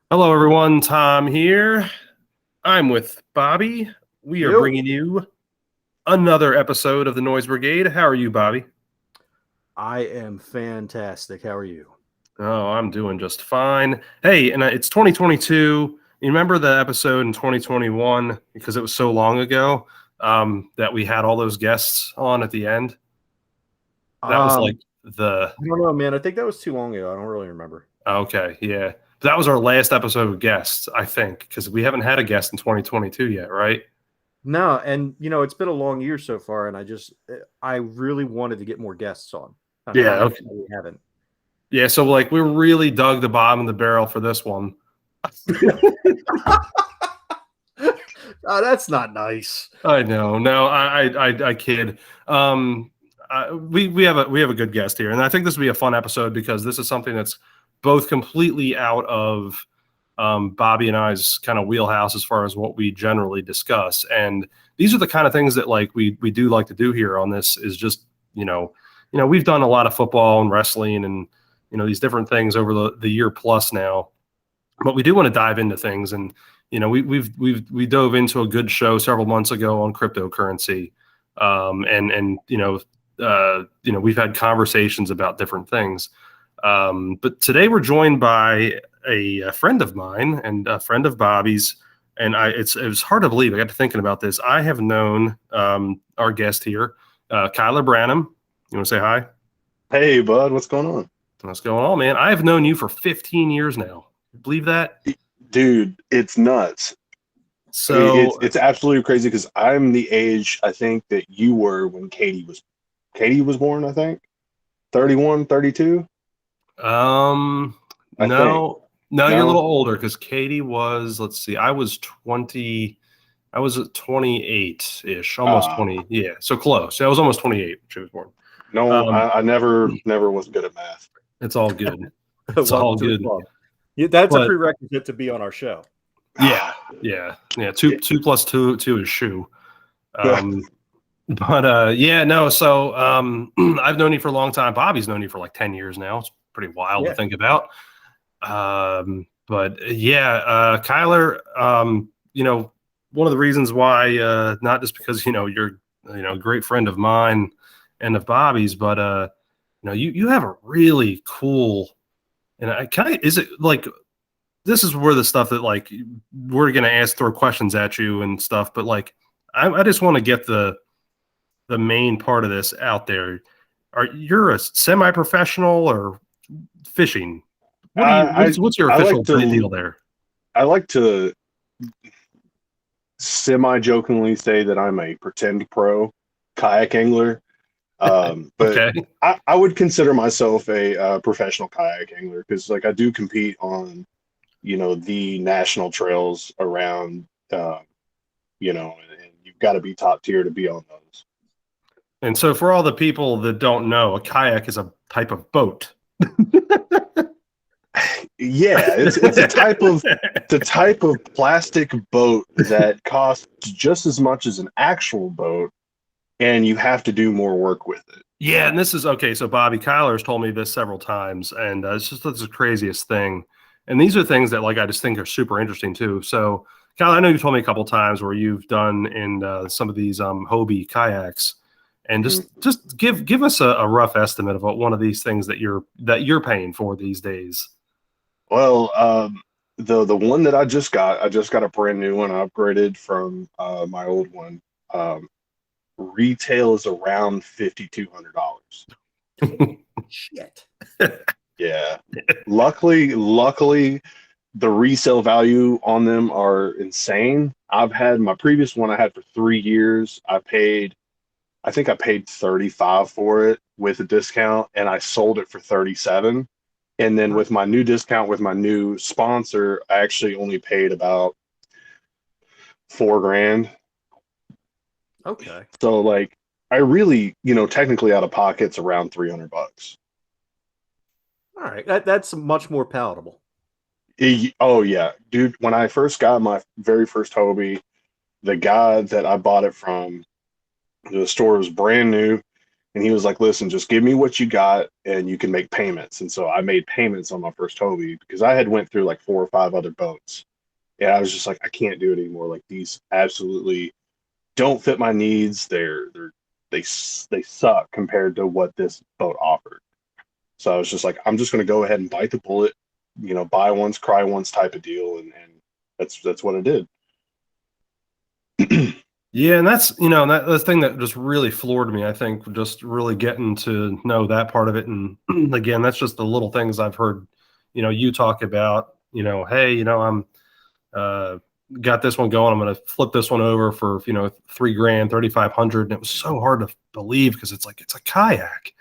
Hello, everyone. Tom here. I'm with Bobby. We are Yo, bringing you another episode of the Noise Brigade. How are you, Bobby? I am fantastic. How are you? Oh, I'm doing just fine. Hey, and it's 2022. You remember the episode in 2021 because it was so long ago that we had all those guests on at the end? That was like Um, the I don't know, man. I think that was too long ago. I don't really remember. okay, yeah. That was our last episode with guests, I think, because we haven't had a guest in 2022 yet, right? No, and it's been a long year so far, and I really wanted to get more guests on. And Yeah, finally, okay. we haven't. Yeah, so like we really dug the bottom of the barrel for this one. That's not nice. I know. No, I kid. Um, we have a good guest here, and I think this will be a fun episode because this is something that's both completely out of Bobby and I's kind of wheelhouse as far as what we generally discuss, and these are the kind of things that like we do like to do here on this is just we've done a lot of football and wrestling and these different things over the year plus now, but we do want to dive into things. And we dove into a good show several months ago on cryptocurrency, and we've had conversations about different things. But today we're joined by a friend of mine and a friend of Bobby's, and it was hard to believe. I got to thinking about this. I have known our guest here, Kyler Branaum. You want to say hi? Hey, bud, what's going on? What's going on, man? I have known you for 15 years now. Believe that? Dude, it's nuts. I mean, So it's absolutely crazy because I'm the age I think that you were when Katie was born, I think. 31, 32, Um, I think. no, you're a little No? older because Katie was, let's see, I was at 28 ish, almost Uh 20. Yeah, so close. I was almost 28 when she was born. no, Um, I never was good at math. it's all good. It's all Welcome to the good. club. Yeah, that's a But prerequisite to be on our show. yeah, yeah. Two plus two is shoe. Yeah. Um, but yeah, no. So I've known you for a long time. Bobby's known you for like 10 years now. It's pretty wild to Yeah. think about. But yeah, Kyler, one of the reasons why, not just because, you're, a great friend of mine and of Bobby's, but, you have a really cool, and I kind of, is it like, this is where the stuff that like, we're going to throw questions at you and stuff, but like, I just want to get the main part of this out there. You're a semi-professional or fishing? What do you? I What's your I official like deal to there? I like to semi-jokingly say that I'm a pretend pro kayak angler. But Okay. I would consider myself a professional kayak angler because like I do compete on the national trails around, and you've got to be top tier to be on those. And so, for all the people that don't know, a kayak is a type of boat. Yeah, it's a type of plastic boat that costs just as much as an actual boat, and you have to do more work with it. Yeah, and this is okay. So, Bobby Kyler's told me this several times, and it's the craziest thing. And these are things that, like, I just think are super interesting too. So, Kyler, I know you've told me a couple times where you've done in some of these Hobie kayaks, and just give us a rough estimate of what one of these things that you're paying for these days. Well, the one that I just got a brand new one. I upgraded from my old one. Um, Retail is around $5,200. Shit. Yeah. Luckily, the resale value on them are insane. I've had my previous one I had for 3 years. I think I paid 35 for it with a discount, and I sold it for 37. And then with my new discount with my new sponsor, I actually only paid about 4 grand. Okay. So like I really, technically out of pocket's around $300. All right. That's much more palatable. Oh yeah, dude. When I first got my very first Hobie, the guy that I bought it from, the store was brand new. And he was like, listen, just give me what you got and you can make payments. And so I made payments on my first Hobie because I had went through like 4 or 5 other boats. And I was just like, I can't do it anymore. Like these absolutely don't fit my needs. They suck compared to what this boat offered. So I was just like, I'm just going to go ahead and bite the bullet, buy once, cry once type of deal. And that's what I did. Yeah, and that's that the thing that just really floored me. I think just really getting to know that part of it, and again, that's just the little things I've heard, you talk about. Hey, I'm got this one going. I'm going to flip this one over for $3,000, 3,500, and it was so hard to believe because it's like it's a kayak.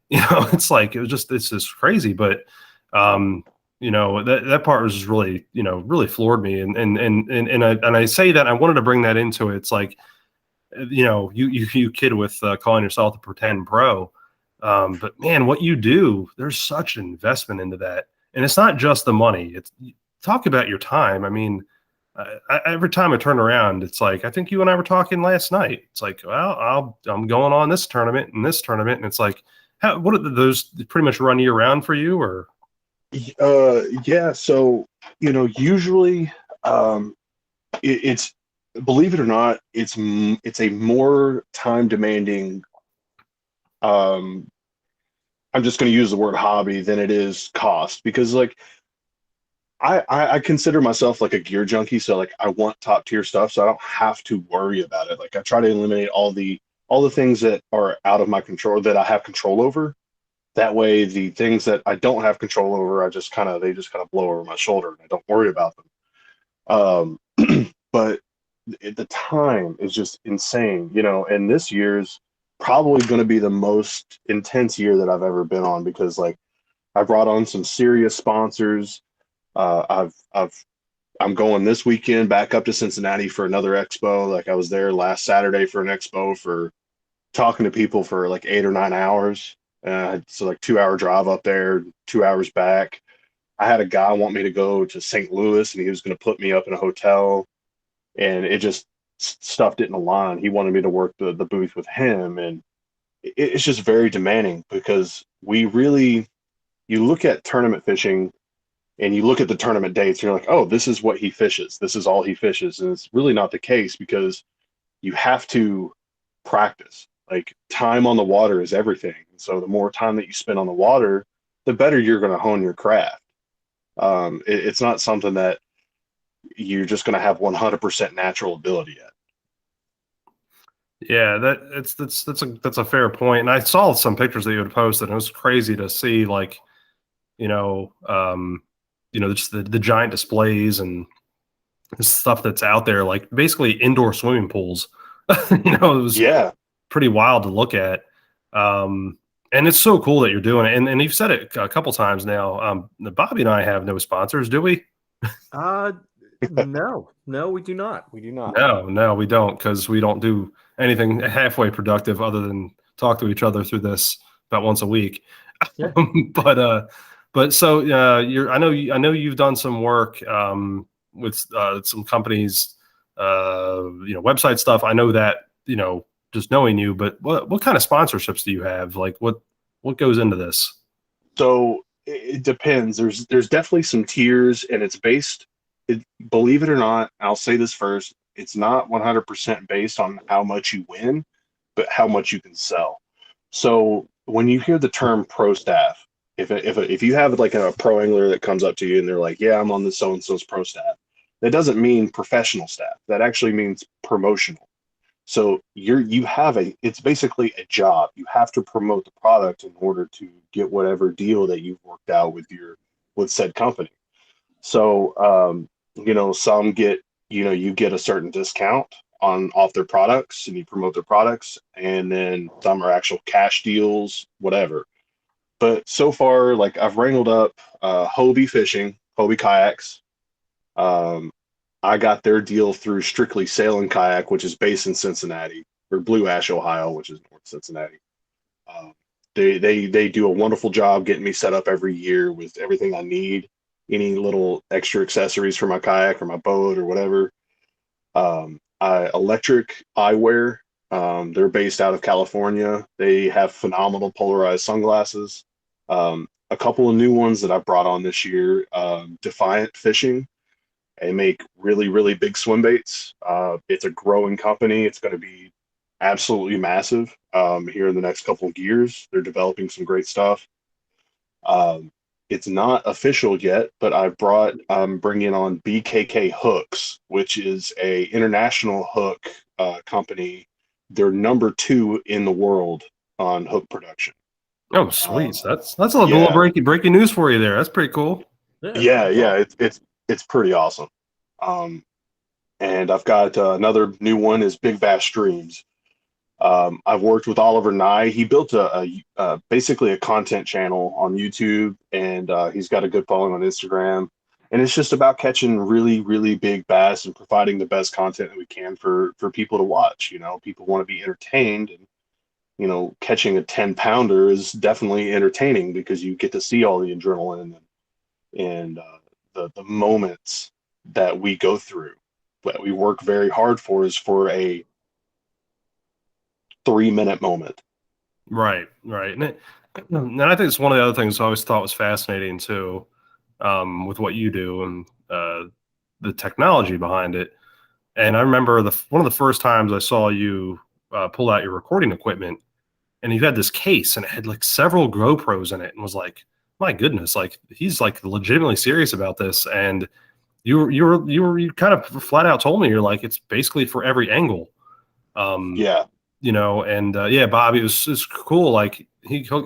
It's like it's just crazy, but that part was just really really floored me, and I say that I wanted to bring that into it. It's like you kid with calling yourself a pretend pro, but man, what you do, there's such an investment into that, and it's not just the money. It's talk about your time. I mean, every time I turn around, it's like I think you and I were talking last night. It's like, well, I'm going on this tournament and this tournament, and it's like, what are those pretty much run year round for you, or? Yeah. So usually, it's believe it or not, it's a more time demanding. I'm just going to use the word hobby than it is cost because like I consider myself like a gear junkie, so like I want top tier stuff, so I don't have to worry about it. Like I try to eliminate all the things that are out of my control that I have control over. That way, the things that I don't have control over, they just kind of blow over my shoulder, and I don't worry about them. But the time is just insane, and this year's probably going to be the most intense year that I've ever been on because like I brought on some serious sponsors. I'm going this weekend back up to Cincinnati for another expo. Like I was there last Saturday for an expo for talking to people for like 8 or 9 hours. So like 2 hour drive up there, 2 hours back. I had a guy want me to go to St. Louis and he was going to put me up in a hotel and it just stuff didn't align. He wanted me to work the booth with him. And it's just very demanding because you look at tournament fishing and you look at the tournament dates and you're like, oh, this is what he fishes. This is all he fishes. And it's really not the case because you have to practice. Like time on the water is everything. So the more time that you spend on the water, the better you're going to hone your craft. It's not something that you're just going to have 100% natural ability at. Yeah, that's a fair point. And I saw some pictures that you had posted, and it was crazy to see like, just the giant displays and the stuff that's out there, like basically indoor swimming pools. It was pretty wild to look at. And it's so cool that you're doing it. And you've said it a couple times now. Bobby and I have no sponsors, do we? No, we do not. We do not. No, we don't, because we don't do anything halfway productive other than talk to each other through this about once a week. Yeah. But so I know you've done some work with some companies, website stuff. I know that, just knowing you, but what kind of sponsorships do you have? Like what goes into this? So it depends. There's definitely some tiers, and it's based. Believe it or not, I'll say this first. It's not 100% based on how much you win, but how much you can sell. So when you hear the term pro staff, if you have like a pro angler that comes up to you and they're like, yeah, I'm on the so and so's pro staff, that doesn't mean professional staff. That actually means promotional. So it's basically a job. You have to promote the product in order to get whatever deal that you've worked out with said company. So some get you get a certain discount off their products and you promote their products, and then some are actual cash deals, whatever. But so far, like I've wrangled up Hobie Fishing, Hobie Kayaks. I got their deal through Strictly Sail and Kayak, which is based in Cincinnati, or Blue Ash, Ohio, which is North Cincinnati. They do a wonderful job getting me set up every year with everything I need, any little extra accessories for my kayak or my boat or whatever. Electric Eyewear They're based out of California. They have phenomenal polarized sunglasses. A couple of new ones that I brought on this year, Defiant Fishing. They make really, really big swim baits. It's a growing company. It's going to be absolutely massive here in the next couple of years. They're developing some great stuff. Um, it's not official yet, but I'm bringing on BKK Hooks, which is a international hook company. They're number 2 in the world on hook production. Oh, sweet. That's a little Yeah, breaking news for you there. That's pretty cool. yeah. It's pretty awesome. Um, and I've got another new one is Big Bass Streams. I've worked with Oliver Nye. He built basically a content channel on YouTube, and he's got a good following on Instagram. And it's just about catching really, really big bass and providing the best content that we can for people to watch. You know, people want to be entertained, and catching a 10-pounder is definitely entertaining because you get to see all the adrenaline and the moments that we go through that we work very hard for is for a 3-minute moment. Right. And I think it's one of the other things I always thought was fascinating too, with what you do and the technology behind it. And I remember one of the first times I saw you pull out your recording equipment, and you had this case, and it had like several GoPros in it, and was like, my goodness, like he's like legitimately serious about this. And you kind of flat out told me, you're like, it's basically for every angle. Yeah. And yeah, Bobby, it's cool. Like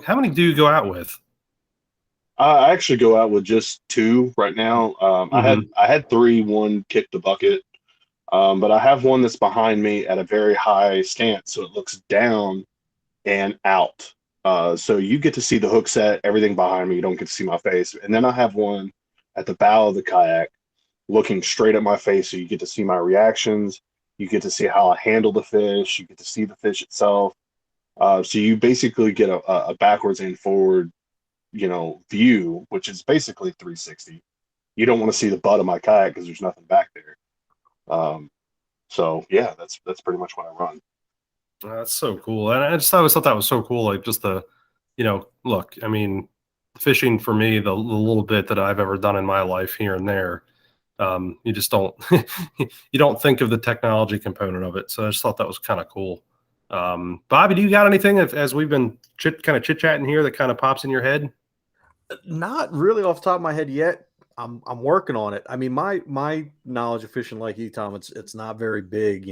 how many do you go out with? I actually go out with just 2 right now. I had 3. One kicked the bucket, but I have one that's behind me at a very high stance, so it looks down and out. So you get to see the hook set, everything behind me. You don't get to see my face. And then I have one at the bow of the kayak, looking straight at my face, so you get to see my reactions. You get to see how I handle the fish. You get to see the fish itself. So you basically get a backwards and forward view, which is basically 360. You don't want to see the butt of my kayak because there's nothing back there. So yeah, that's pretty much what I run. That's so cool. And I just always thought that was so cool. Like just look, I mean, fishing for me, the little bit that I've ever done in my life here and there, you just don't, you don't think of the technology component of it. So I just thought that was kind of cool. Bobby, do you got anything as we've been chit chatting here that kind of pops in your head? Not really off the top of my head yet. I'm working on it. I mean, my knowledge of fishing, like you, Tom, it's not very big.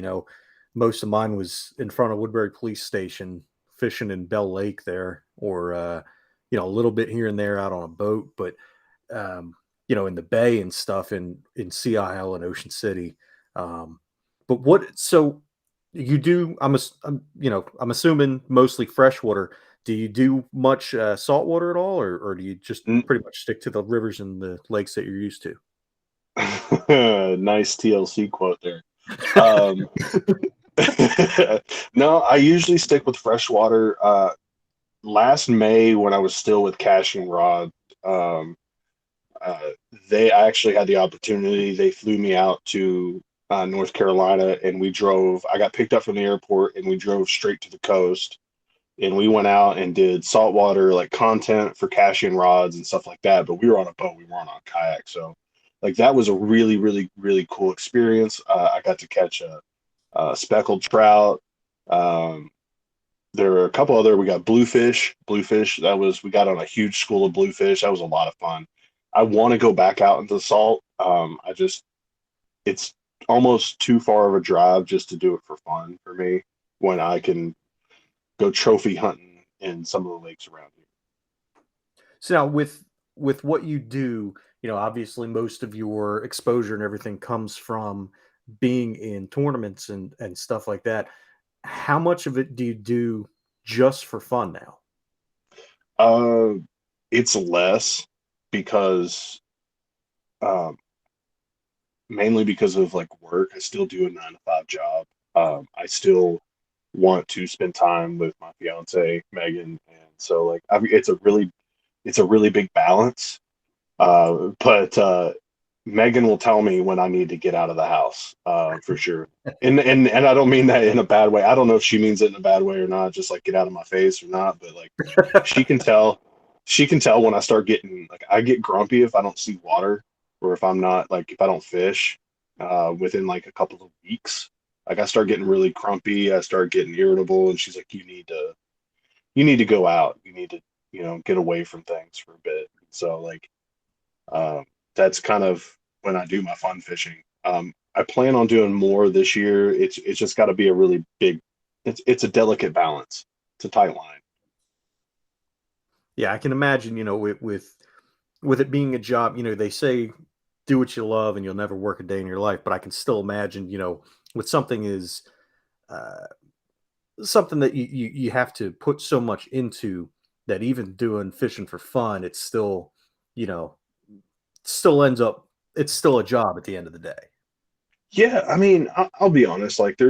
Most of mine was in front of Woodbury Police Station, fishing in Bell Lake there, or a little bit here and there out on a boat, but in the bay and stuff in CIL and Ocean City. So you do? I'm assuming mostly freshwater. Do you do much saltwater at all, or do you just pretty much stick to the rivers and the lakes that you're used to? Nice TLC quote there. No, I usually stick with freshwater. Last May, when I was still with Casting Rod, I actually had the opportunity. They flew me out to North Carolina, and I got picked up from the airport, and we drove straight to the coast. And we went out and did saltwater like content for casting rods and stuff like that. But we were on a boat, we weren't on a kayak. So like that was a really, really, really cool experience. I got to catch a speckled trout. There were a couple other, we got bluefish. We got on a huge school of bluefish. That was a lot of fun. I want to go back out into the salt. It's almost too far of a drive just to do it for fun for me when I can go trophy hunting in some of the lakes around here. So now with what you do, obviously most of your exposure and everything comes from being in tournaments and stuff like that. How much of it do you do just for fun now? It's less because mainly because of like work. I still do a 9-to-5 job. I still want to spend time with my fiance Megan, and so it's a really big balance. But Megan will tell me when I need to get out of the house, for sure. And I don't mean that in a bad way. I don't know if she means it in a bad way or not, just like get out of my face or not. But like she can tell, she can tell when I start getting like I get grumpy if I don't see water or if I'm not like if I don't fish within like a couple of weeks. Like I start getting really grumpy, I start getting irritable, and she's like, you need to go out. You need to, get away from things for a bit. So like um, that's kind of when I do my fun fishing. I plan on doing more this year. It's just got to be a really big. It's a delicate balance. It's a tight line. Yeah, I can imagine, with it being a job, they say do what you love and you'll never work a day in your life, but I can still imagine, with something is uh, something that you have to put so much into that even doing fishing for fun, it's still, you know, still ends up it's still a job at the end of the day. Yeah, I mean, I'll be honest. Like,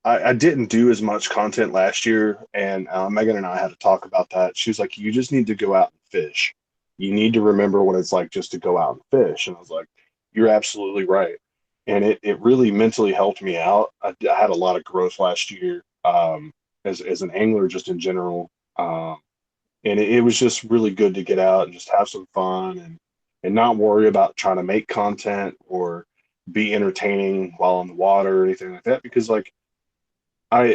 I didn't do as much content last year, and Megan and I had to talk about that. She was like, "You just need to go out and fish. You need to remember what it's like just to go out and fish." And I was like, "You're absolutely right." And it really mentally helped me out. I had a lot of growth last year, as an angler, just in general. And it was just really good to get out and just have some fun and not worry about trying to make content or be entertaining while on the water or anything like that. Because like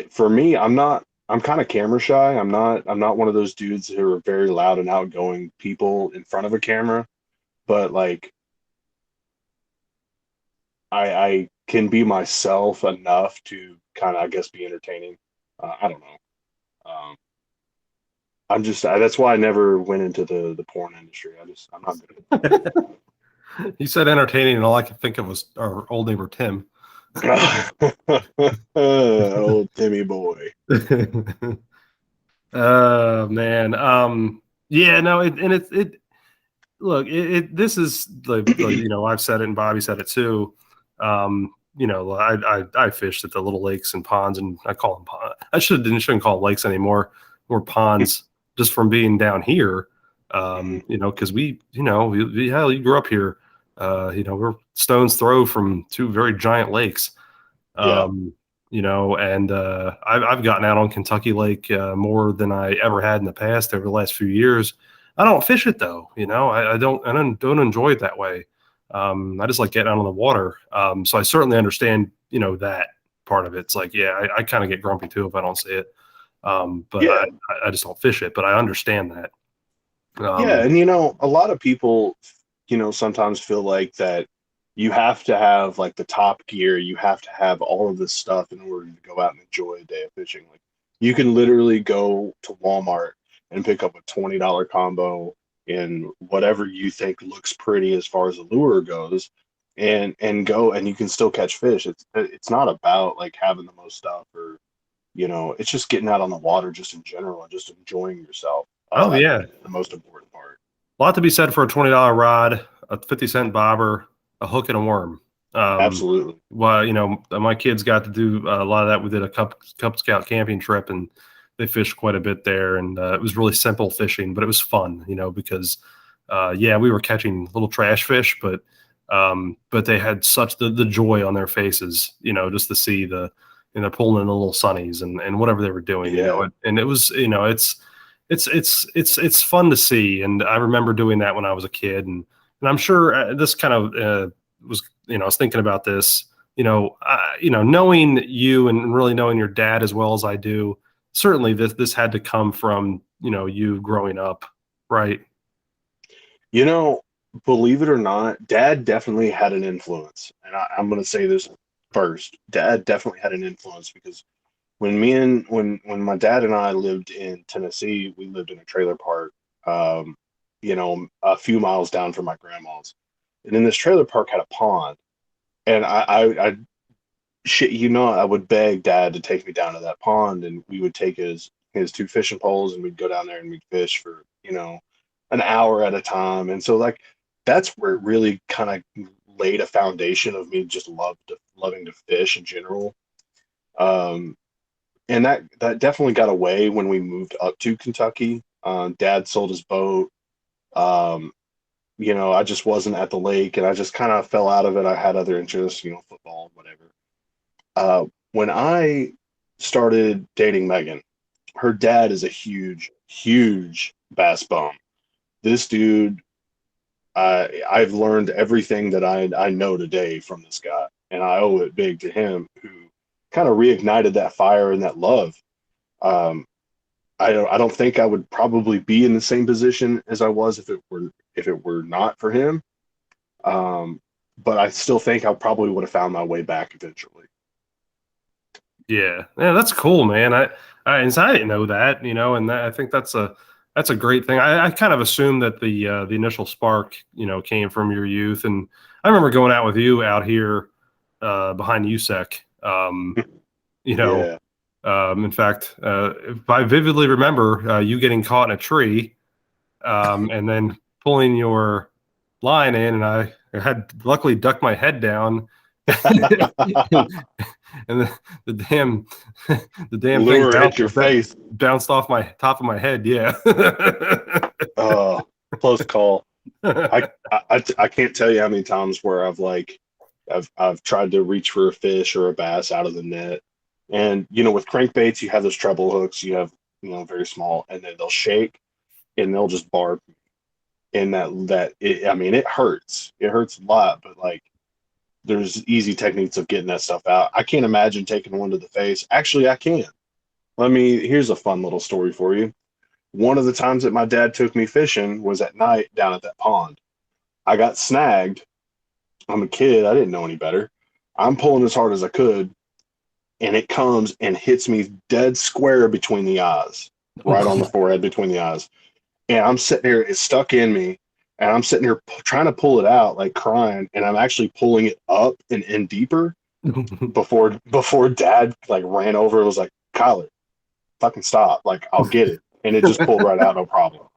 for me, I'm kind of camera shy. I'm not one of those dudes who are very loud and outgoing people in front of a camera, but like I can be myself enough to kind of, I guess, be entertaining. I don't know. Um, that's why I never went into the porn industry. I'm not good You said entertaining, and all I could think of was our old neighbor Tim. at it. Old Timmy boy. Oh man. Yeah, no, it look, this is I've said it and Bobby said it too. I fished at the little lakes and ponds, and I call them ponds. Shouldn't call them lakes anymore. More ponds, just from being down here. Because hell, you grew up here. We're stone's throw from two very giant lakes. Yeah. And I've gotten out on Kentucky Lake more than I ever had in the past over the last few years. I don't fish it though, I don't enjoy it that way. I just like getting out on the water. So I certainly understand, that part of it. It's like, yeah, I kind of get grumpy too if I don't see it. But Yeah. I just don't fish it, but I understand that. Yeah. And a lot of people, sometimes feel like that you have to have like the top gear, you have to have all of this stuff in order to go out and enjoy a day of fishing. Like you can literally go to Walmart and pick up a $20 combo in whatever you think looks pretty as far as a lure goes and go and you can still catch fish. It's not about like having the most stuff or it's just getting out on the water just in general and just enjoying yourself. Oh I yeah, think that's the most important part. a lot to be said for a $20 rod, a 50-cent bobber, a hook, and a worm. Absolutely. Well, my kids got to do a lot of that. We did a Cub Scout camping trip, and they fished quite a bit there. And it was really simple fishing, but it was fun, because yeah, we were catching little trash fish, but they had such the joy on their faces, just to see they're pulling in the little sunnies and whatever they were doing, Yeah. and it was, it's fun to see. And I remember doing that when I was a kid, and I'm sure this kind of was, I was thinking about this, knowing you and really knowing your dad as well as I do, certainly this had to come from, you growing up, right? You know, Believe it or not, Dad definitely had an influence. And I'm going to say this first. Dad definitely had an influence because when my dad and I lived in Tennessee, we lived in a trailer park, a few miles down from my grandma's. And in this trailer park had a pond. And I shit, I would beg Dad to take me down to that pond, and we would take his two fishing poles, and we'd go down there and we'd fish for an hour at a time. And so like that's where it really kind of laid a foundation of me just loving to fish in general. Um, and that definitely got away when we moved up to Kentucky. Dad sold his boat. Um, I just wasn't at the lake, and I just kind of fell out of it. I had other interests, football, whatever. When I started dating Megan, her dad is a huge, huge bass bum. This dude, I've learned everything that I know today from this guy, and I owe it big to him, who kind of reignited that fire and that love. I don't think I would probably be in the same position as I was if it were not for him. But I still think I probably would have found my way back eventually. Yeah, that's cool, man. I didn't know that, and I think that's a great thing. I kind of assumed that the initial spark, came from your youth, and I remember going out with you out here behind USEC. Yeah. In fact, I vividly remember you getting caught in a tree, and then pulling your line in, and I had luckily ducked my head down. And the damn lure thing hit your face, bounced off my top of my head. Yeah. Oh, close call. I can't tell you how many times where I've tried to reach for a fish or a bass out of the net, and with crankbaits you have those treble hooks, you have very small, and then they'll shake and they'll just barb me. And it hurts. It hurts a lot, but there's easy techniques of getting that stuff out. I can't imagine taking one to the face. Actually, I can. Here's a fun little story for you. One of the times that my dad took me fishing was at night down at that pond. I got snagged. I'm a kid. I didn't know any better. I'm pulling as hard as I could, and it comes and hits me dead square between the eyes, right on the forehead between the eyes. And I'm sitting here, it's stuck in me. And I'm sitting here trying to pull it out, crying, and I'm actually pulling it up and in deeper before Dad ran over and was like, "Kyler, fucking stop! I'll get it," and it just pulled right out, no problem.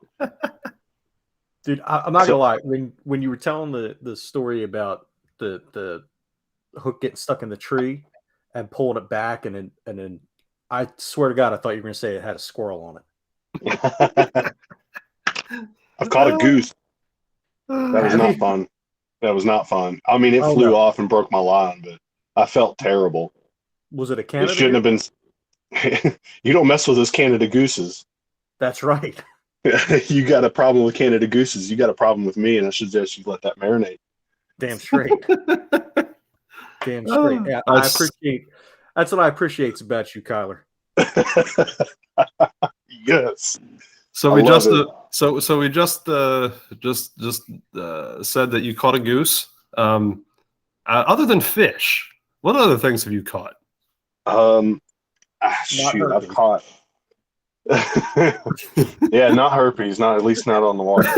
Dude, I'm not gonna lie. When you were telling the story about the hook getting stuck in the tree and pulling it back, and then I swear to God, I thought you were gonna say it had a squirrel on it. I've caught a goose. That was not fun. That was not fun. It flew off and broke my line, but I felt terrible. Was it a Canada? It shouldn't have been. You don't mess with those Canada gooses. That's right. You got a problem with Canada gooses. You got a problem with me, and I suggest you let that marinate. Damn straight. Damn straight. Yeah, I appreciate. That's what I appreciate about you, Kyler. Yes. So we just said that you caught a goose. Other than fish, what other things have you caught? I've caught. Yeah, not herpes. Not, at least not on the water.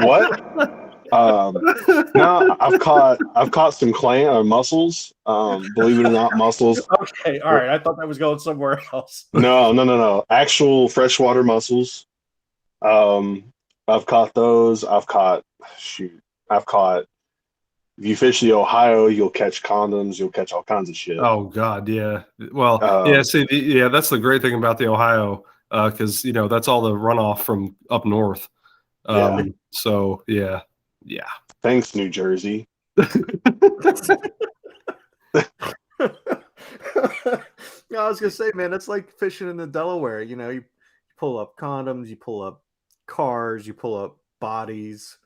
What? No, I've caught some clam mussels. Believe it or not, mussels. Okay, all right. I thought that was going somewhere else. No. Actual freshwater mussels. I've caught those. I've caught. If you fish the Ohio, you'll catch condoms. You'll catch all kinds of shit. Oh God, yeah. Well, yeah. See, that's the great thing about the Ohio, because that's all the runoff from up north. So yeah. Thanks, New Jersey. I was gonna say, man, that's like fishing in the Delaware. You pull up condoms, you pull up cars, you pull up bodies.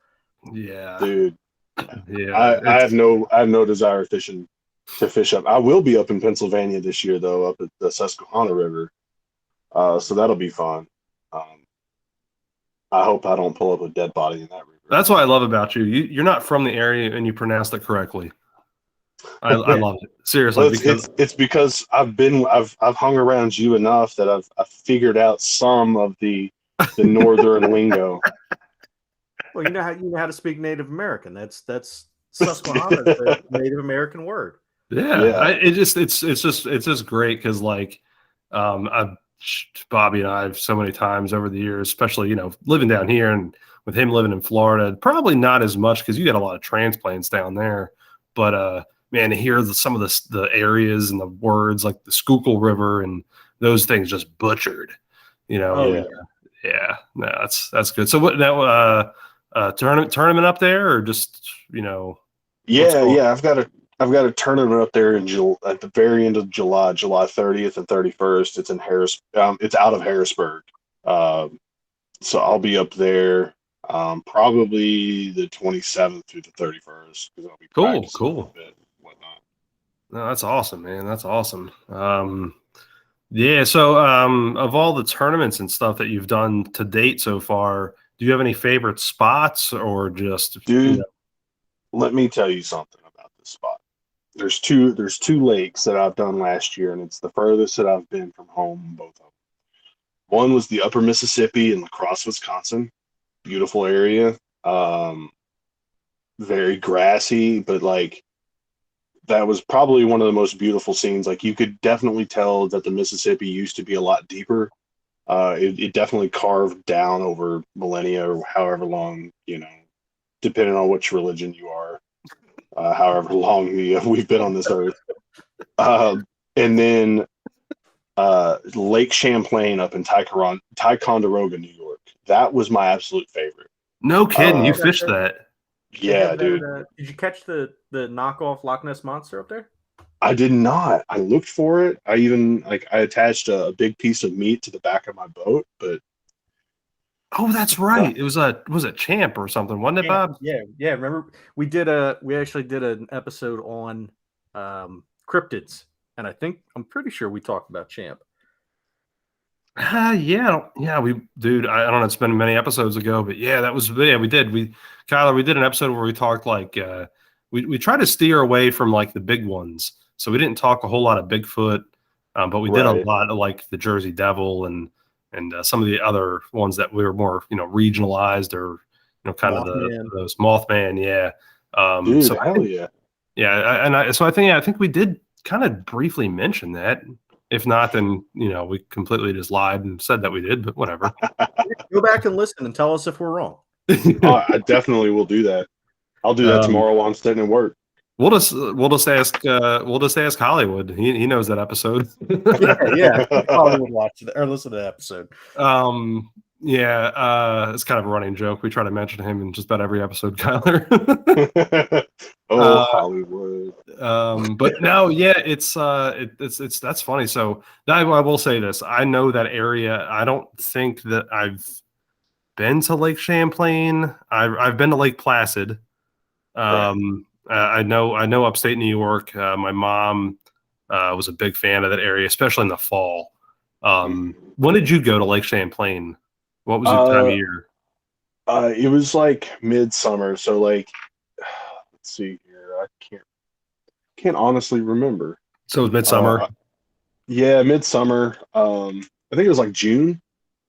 Yeah, dude. Yeah, I have no desire to fish up. I will be up in Pennsylvania this year, though, up at the Susquehanna River. So that'll be fun. I hope I don't pull up a dead body in that river. That's what I love about you. You're not from the area, and you pronounced it correctly. I love it, seriously. Well, it's because I've hung around you enough that I've figured out some of the northern lingo. Well, you know how to speak Native American. That's Susquehanna, the Native American word. Yeah. It's just great because Bobby and I have so many times over the years, especially living down here and with him living in Florida, probably not as much because you got a lot of transplants down there. But man, to hear some of the areas and the words like the Schuylkill River and those things just butchered, Oh, yeah. No, that's good. So what now? tournament up there, or just Yeah, yeah. I've got a tournament up there in at the very end of July, July 30th and 31st. It's in Harris. It's out of Harrisburg. So I'll be up there probably the 27th through the 31st because I'll be practicing a little bit, whatnot. No, that's awesome, man. That's awesome. Yeah. So, of all the tournaments and stuff that you've done to date so far, do you have any favorite spots, or just Dude? Let me tell you something about this spot. There's two lakes that I've done last year, and it's the furthest that I've been from home. Both of them. One was the Upper Mississippi in La Crosse, Wisconsin. Beautiful area. Very grassy, but like that was probably one of the most beautiful scenes. Like you could definitely tell that the Mississippi used to be a lot deeper. It definitely carved down over millennia or however long, depending on which religion you are, however long we've been on this earth. And then Lake Champlain up in Ticonderoga, New York. That was my absolute favorite. No kidding, you fished that? Yeah, dude. Did you catch the knockoff Loch Ness Monster up there? I did not. I looked for it. I even I attached a big piece of meat to the back of my boat, but oh, that's right. It was a Champ or something, wasn't it, Bob? Yeah. Remember we actually did an episode on cryptids, and I'm pretty sure we talked about Champ. Yeah, dude. I don't know. It's been many episodes ago, but yeah, we did. Kyler, we did an episode where we talked we tried to steer away from like the big ones, so we didn't talk a whole lot of Bigfoot, but we did a lot of like the Jersey Devil and some of the other ones that we were more regionalized or kind Mothman. of those Mothman. Yeah, dude, so hell yeah, yeah. So I think we did kind of briefly mention that. If not, then we completely just lied and said that we did, but whatever. Go back and listen and tell us if we're wrong. I definitely will do that. I'll do that tomorrow while I'm sitting at work. We'll just ask Hollywood. He knows that episode. yeah. Probably would watch it or listen to the episode. It's kind of a running joke. We try to mention him in just about every episode, Kyler. Hollywood. But no, yeah, it's that's funny. So I will say this: I know that area. I don't think that I've been to Lake Champlain. I've been to Lake Placid. I know upstate New York. My mom was a big fan of that area, especially in the fall. When did you go to Lake Champlain? What was the time of year? It was like midsummer. So like, let's see here. I can't honestly remember. So it was midsummer. Yeah, midsummer. I think it was like June.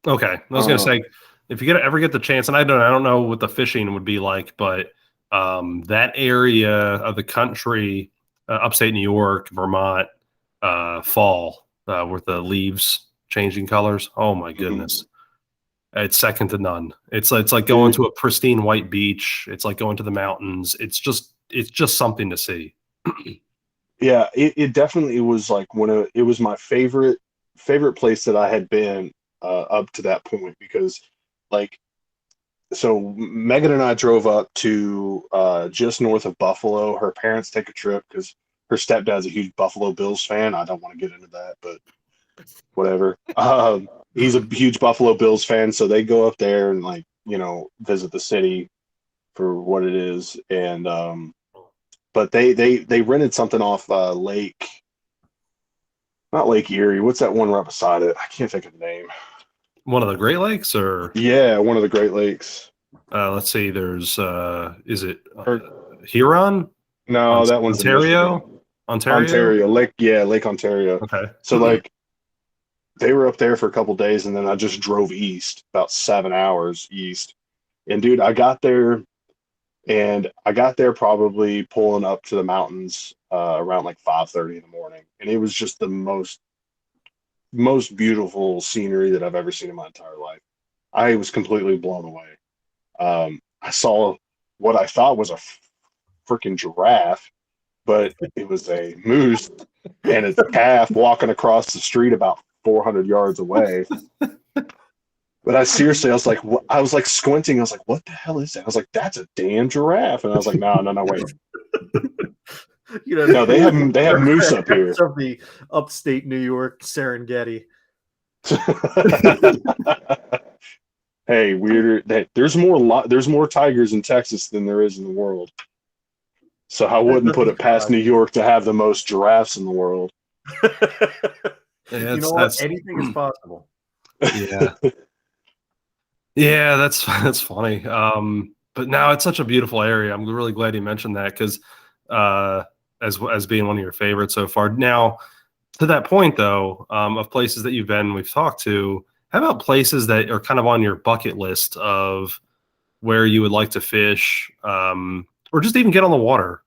Okay, I was gonna say if you ever get the chance, and I don't know what the fishing would be like, but that area of the country, upstate New York, Vermont, fall with the leaves changing colors. Oh my goodness. It's second to none. It's like going to a pristine white beach. It's like going to the mountains. It's just something to see. Yeah, it definitely was like it was my favorite place that I had been up to that point, because so Megan and I drove up to just north of Buffalo. Her parents take a trip because her stepdad's a huge Buffalo Bills fan. I don't want to get into that, but whatever. He's a huge Buffalo Bills fan, so they go up there and visit the city for what it is. And but they rented something off not Lake Erie. What's that one right beside it? I can't think of the name. One of the Great Lakes, or yeah, one of the Great Lakes. Let's see. There's is it Huron? No, that one's Ontario. Ontario Lake. Yeah, Lake Ontario. Okay. So they were up there for a couple days, and then I just drove east about 7 hours east. And dude, I got there probably pulling up to the mountains around like 5:30 in the morning, and it was just the most beautiful scenery that I've ever seen in my entire life. I was completely blown away. I saw what I thought was a freaking giraffe, but it was a moose and its calf walking across the street about 400 yards away. But I seriously, I was like, what? I was like squinting. I was like, what the hell is that? I was like, that's a damn giraffe. And I was like, no, no, no, wait. No, they have moose up here. Of the upstate New York Serengeti. Hey, weirder. There's more tigers in Texas than there is in the world. So I wouldn't put it past New York to have the most giraffes in the world. Yeah, You know what? Anything is possible. Yeah. Yeah, that's funny. But now it's such a beautiful area. I'm really glad you mentioned that because as being one of your favorites so far. Now, to that point though, of places that you've been, we've talked to. How about places that are kind of on your bucket list of where you would like to fish, or just even get on the water?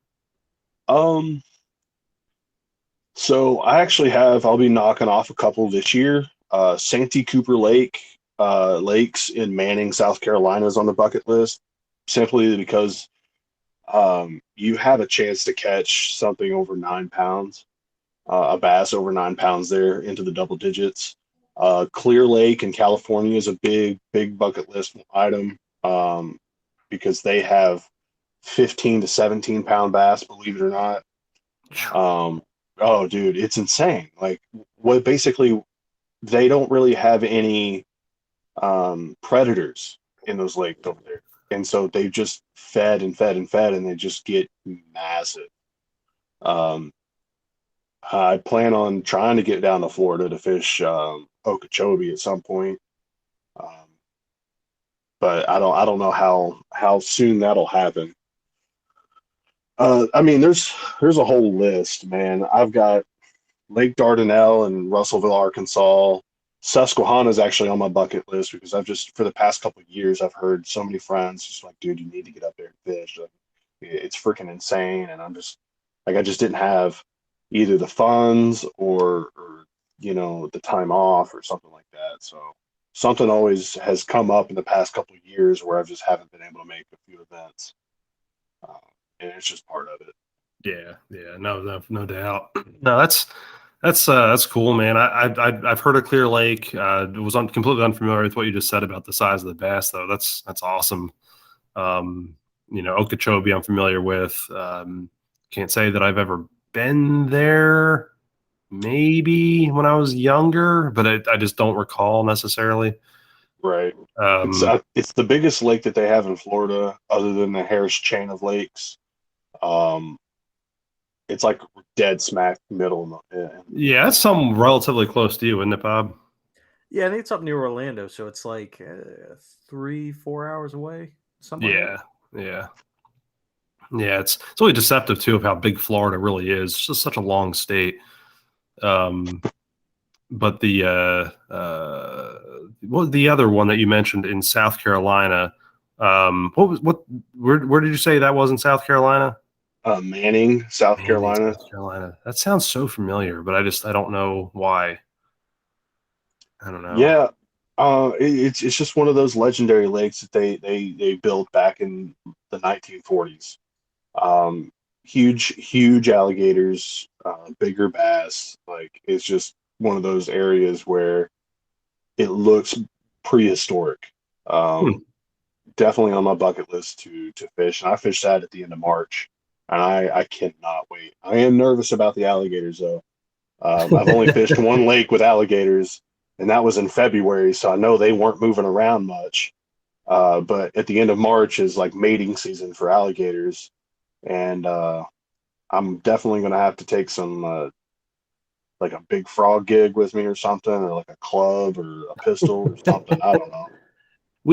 So I'll be knocking off a couple this year. Santee Cooper Lakes in Manning, South Carolina is on the bucket list simply because you have a chance to catch something over 9 pounds, a bass over 9 pounds there into the double digits. Clear Lake in California is a big bucket list item because they have 15 to 17 pound bass, believe it or not. Oh, dude, it's insane. Like, what basically, they don't really have any predators in those lakes over there. And so they just fed and fed and fed, and they just get massive. I plan on trying to get down to Florida to fish Okeechobee at some point. But I don't know how soon that'll happen. I mean, there's a whole list, man. I've got Lake Dardanelle and Russellville, Arkansas. Susquehanna is actually on my bucket list because for the past couple of years, I've heard so many friends just like, dude, you need to get up there and fish. Like, it's freaking insane. And I'm just like, I just didn't have either the funds or the time off or something like that. So something always has come up in the past couple of years where I just haven't been able to make a few events. And it's just part of it. Yeah, no doubt. No, that's cool, man. I've heard of Clear Lake. Was completely unfamiliar with what you just said about the size of the bass, though. That's awesome. Okeechobee, I'm familiar with. Can't say that I've ever been there. Maybe when I was younger, but I just don't recall necessarily. Right. It's the biggest lake that they have in Florida, other than the Harris chain of lakes. It's like dead smack middle. Yeah, that's something relatively close to you, isn't it, Bob? Yeah, I think it's up near Orlando, so it's like 3-4 hours away. Something. Yeah, like that. Yeah. It's really deceptive too of how big Florida really is. It's just such a long state. But the the other one that you mentioned in South Carolina? Where did you say that was in South Carolina? Manning, South Carolina. South Carolina. That sounds so familiar, but I don't know why. I don't know. Yeah, it's just one of those legendary lakes that they built back in the 1940s. Huge alligators, bigger bass. Like, it's just one of those areas where it looks prehistoric. Definitely on my bucket list to fish, and I fished that at the end of March. And I cannot wait. I am nervous about the alligators, though. I've only fished one lake with alligators, and that was in February, so I know they weren't moving around much. But at the end of March is like mating season for alligators, and I'm definitely going to have to take some, like a big frog gig with me or something, or like a club or a pistol or something. I don't know.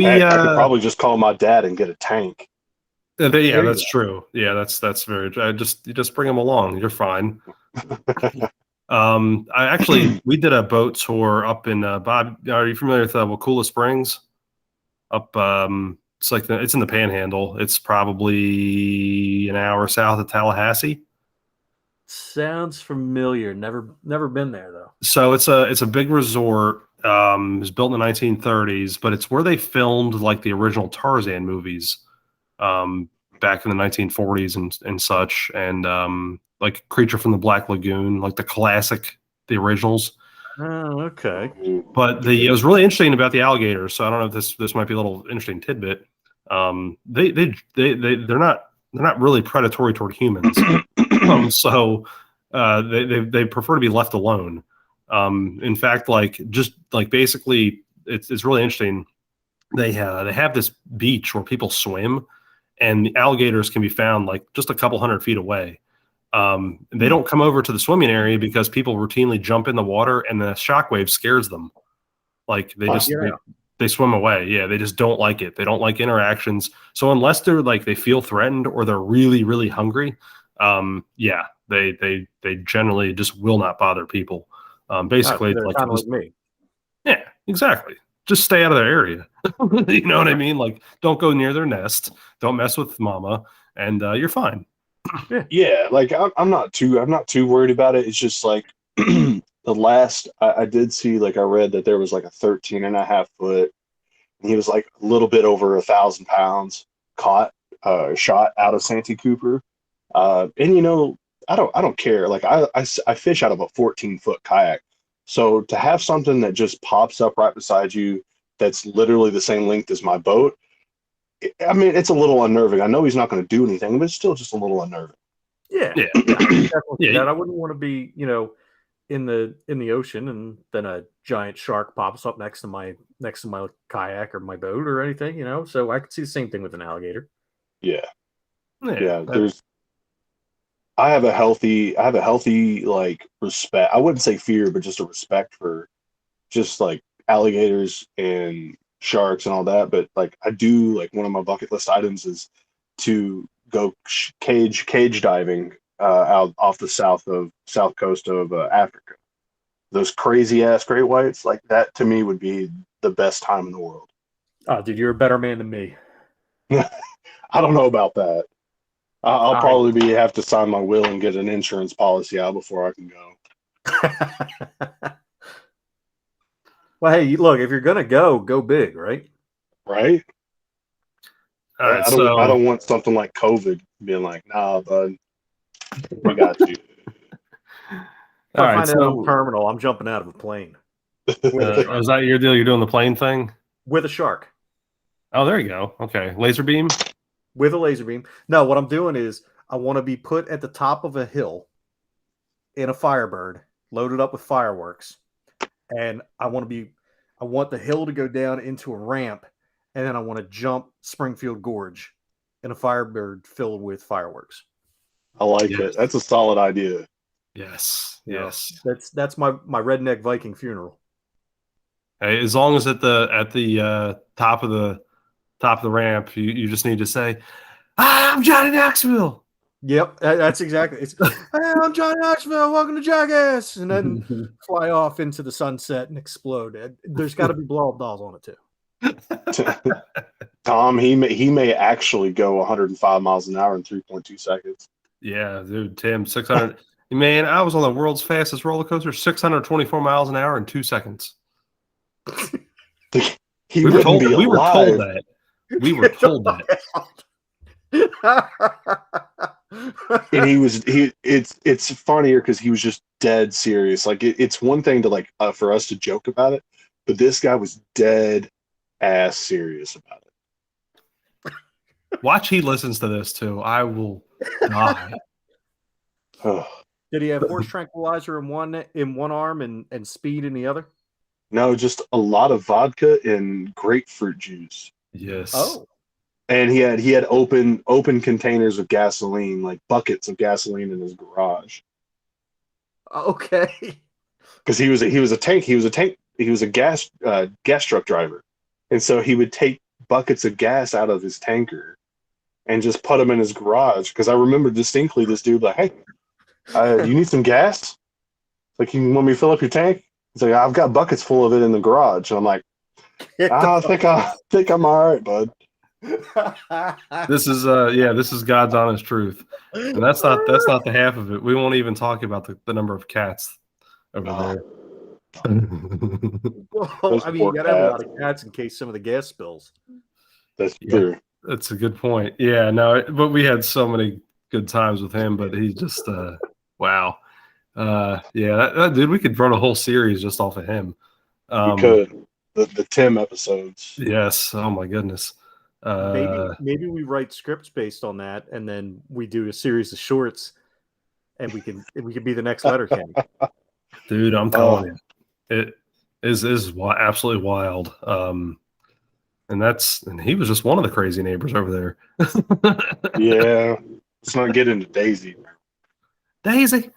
I could probably just call my dad and get a tank. Yeah, that's true. Yeah, that's very. You just bring them along. You're fine. We did a boat tour up in Bob. Are you familiar with Wakulla Springs? Up, it's in the Panhandle. It's probably an hour south of Tallahassee. Sounds familiar. Never been there though. So it's a big resort. It was built in the 1930s, but it's where they filmed like the original Tarzan movies. Back in the 1940s and such, and like Creature from the Black Lagoon, like the originals. Oh, okay. But it was really interesting about the alligators. So I don't know if this might be a little interesting tidbit. They're not really predatory toward humans. So they prefer to be left alone. In fact, basically, it's really interesting. They have this beach where people swim, and the alligators can be found like just a couple 100 feet away. They don't come over to the swimming area because people routinely jump in the water, and the shockwave scares them. Like they swim away. Yeah, they just don't like it. They don't like interactions. So unless they're like they feel threatened or they're really really hungry, they generally just will not bother people. Basically, they're kind of like me. Yeah, exactly. Just stay out of their area. You know what I mean? Like, don't go near their nest. Don't mess with mama, and you're fine. Yeah, like I'm not too worried about it. It's just like the last I did see, like I read that there was like a 13.5 foot, and he was like a little bit over 1,000 pounds shot out of Santee Cooper. And I don't care. Like I fish out of a 14-foot kayak. So to have something that just pops up right beside you that's literally the same length as my boat, I mean, it's a little unnerving. I know he's not going to do anything, but it's still just a little unnerving. Yeah. Yeah. I wouldn't want to be, in the ocean and then a giant shark pops up next to my kayak or my boat or anything, So I could see the same thing with an alligator. Yeah. I have a healthy like respect. I wouldn't say fear, but just a respect for just like alligators and sharks and all that. But like I do, like one of my bucket list items is to go cage diving out off the south coast of Africa. Those crazy ass great whites, like that to me would be the best time in the world. Oh, dude, you're a better man than me. I don't know about that. I'll probably have to sign my will and get an insurance policy out before I can go. Well, hey, look, if you're gonna go big, right? Right. All right. I don't want something like COVID being like, nah, bud, we got you. If I find out I'm terminal, I'm jumping out of a plane. Is that your deal? You're doing the plane thing with a shark. Oh, there you go. Okay, laser beam. With a laser beam. No, what I'm doing is I want to be put at the top of a hill in a Firebird, loaded up with fireworks, and I want the hill to go down into a ramp, and then I want to jump Springfield Gorge in a Firebird filled with fireworks. I like it. That's a solid idea. Yes. That's my redneck Viking funeral. Hey, as long as at the top of the ramp, you just need to say, "I'm Johnny Knoxville." Yep, that's exactly. It's, "Hey, I'm Johnny Knoxville. Welcome to Jackass," and then fly off into the sunset and explode. There's got to be blow up dolls on it too. Tom, he may actually go 105 miles an hour in 3.2 seconds. Yeah, dude, Tim, 600. Man, I was on the world's fastest roller coaster, 624 miles an hour in 2 seconds. We were told that. We were told that. And it's funnier because he was just dead serious. Like it's one thing to like for us to joke about it, but this guy was dead ass serious about it. Watch, he listens to this too. I will die. Did he have horse tranquilizer in one arm and speed in the other? No, just a lot of vodka and grapefruit juice. Yes. Oh. And he had open containers of gasoline, like buckets of gasoline in his garage. Okay. Because he was a gas truck driver, and so he would take buckets of gas out of his tanker and just put them in his garage. Because I remember distinctly this dude like, "Hey, you need some gas? Like, you want me to fill up your tank?" He's like, "I've got buckets full of it in the garage." And I'm like, I think I'm all right, bud. This is God's honest truth, and that's not the half of it. We won't even talk about the number of cats over there. Well, I mean, you gotta have a lot of cats in case some of the gas spills. That's true. That's a good point. Yeah, no, but we had so many good times with him, but he's just wow. Yeah, that dude, we could run a whole series just off of him. We could. The Tim episodes. Yes. Oh my goodness. Maybe we write scripts based on that, and then we do a series of shorts, and we can be the next Letterkenny. Dude, I'm telling you, it is absolutely wild. And he was just one of the crazy neighbors over there. Yeah. Let's not get into Daisy. Daisy.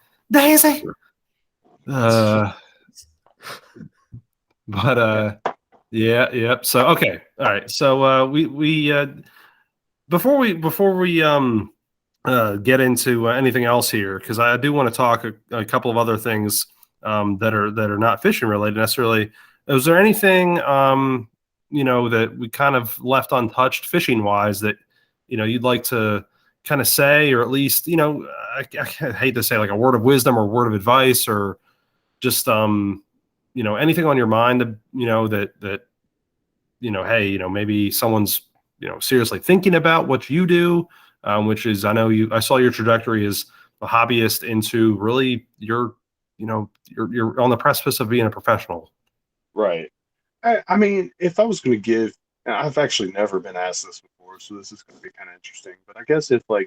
Yeah, yep. So okay, all right. So we before we get into anything else here, because I do want to talk a couple of other things that are not fishing related necessarily. Is there anything that we kind of left untouched fishing wise that you'd like to kind of say, or at least I hate to say like a word of wisdom or word of advice, or just anything on your mind that hey, maybe someone's seriously thinking about what you do, which is, I saw your trajectory as a hobbyist into really you're on the precipice of being a professional. Right. I mean, if I was going to give, and I've actually never been asked this before, so this is going to be kind of interesting. But I guess if I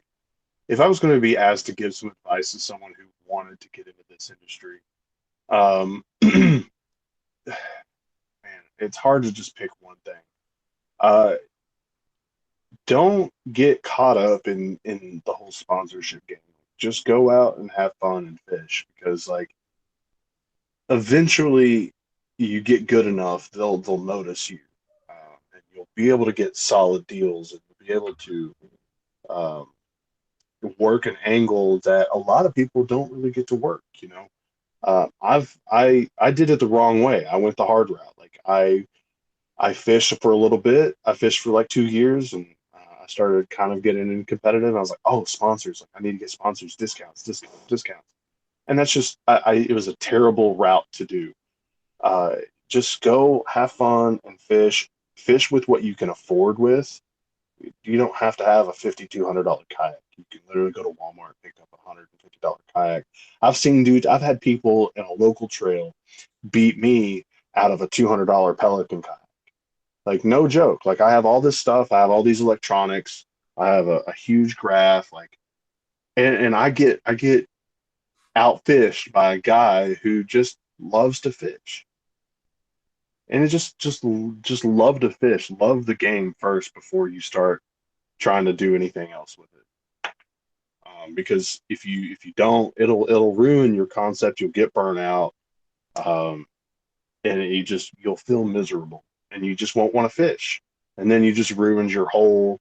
was going to be asked to give some advice to someone who wanted to get into this industry, man, it's hard to just pick one thing. Don't get caught up in the whole sponsorship game. Just go out and have fun and fish, because eventually you get good enough, they'll notice you, and you'll be able to get solid deals, and you'll be able to um, work an angle that a lot of people don't really get to work. I did it the wrong way. I went the hard route. Like I fished for a little bit. I fished for like 2 years, and I started kind of getting in competitive. I was like, oh, sponsors! Like, I need to get sponsors, discounts. And that's just it was a terrible route to do. Just go have fun and fish. Fish with what you can afford with. You don't have to have a $5,200 kayak. You can literally go to Walmart and pick up a $150 kayak. I've seen dudes. I've had people in a local trail beat me out of a $200 Pelican kayak. Like, no joke. Like, I have all this stuff. I have all these electronics. I have a huge graph. Like, and I get outfished by a guy who just loves to fish. And it just love to fish, love the game first before you start trying to do anything else with it. Because if you don't, it'll ruin your concept. You'll get burnt out, and you'll feel miserable, and you just won't want to fish, and then you just ruins your whole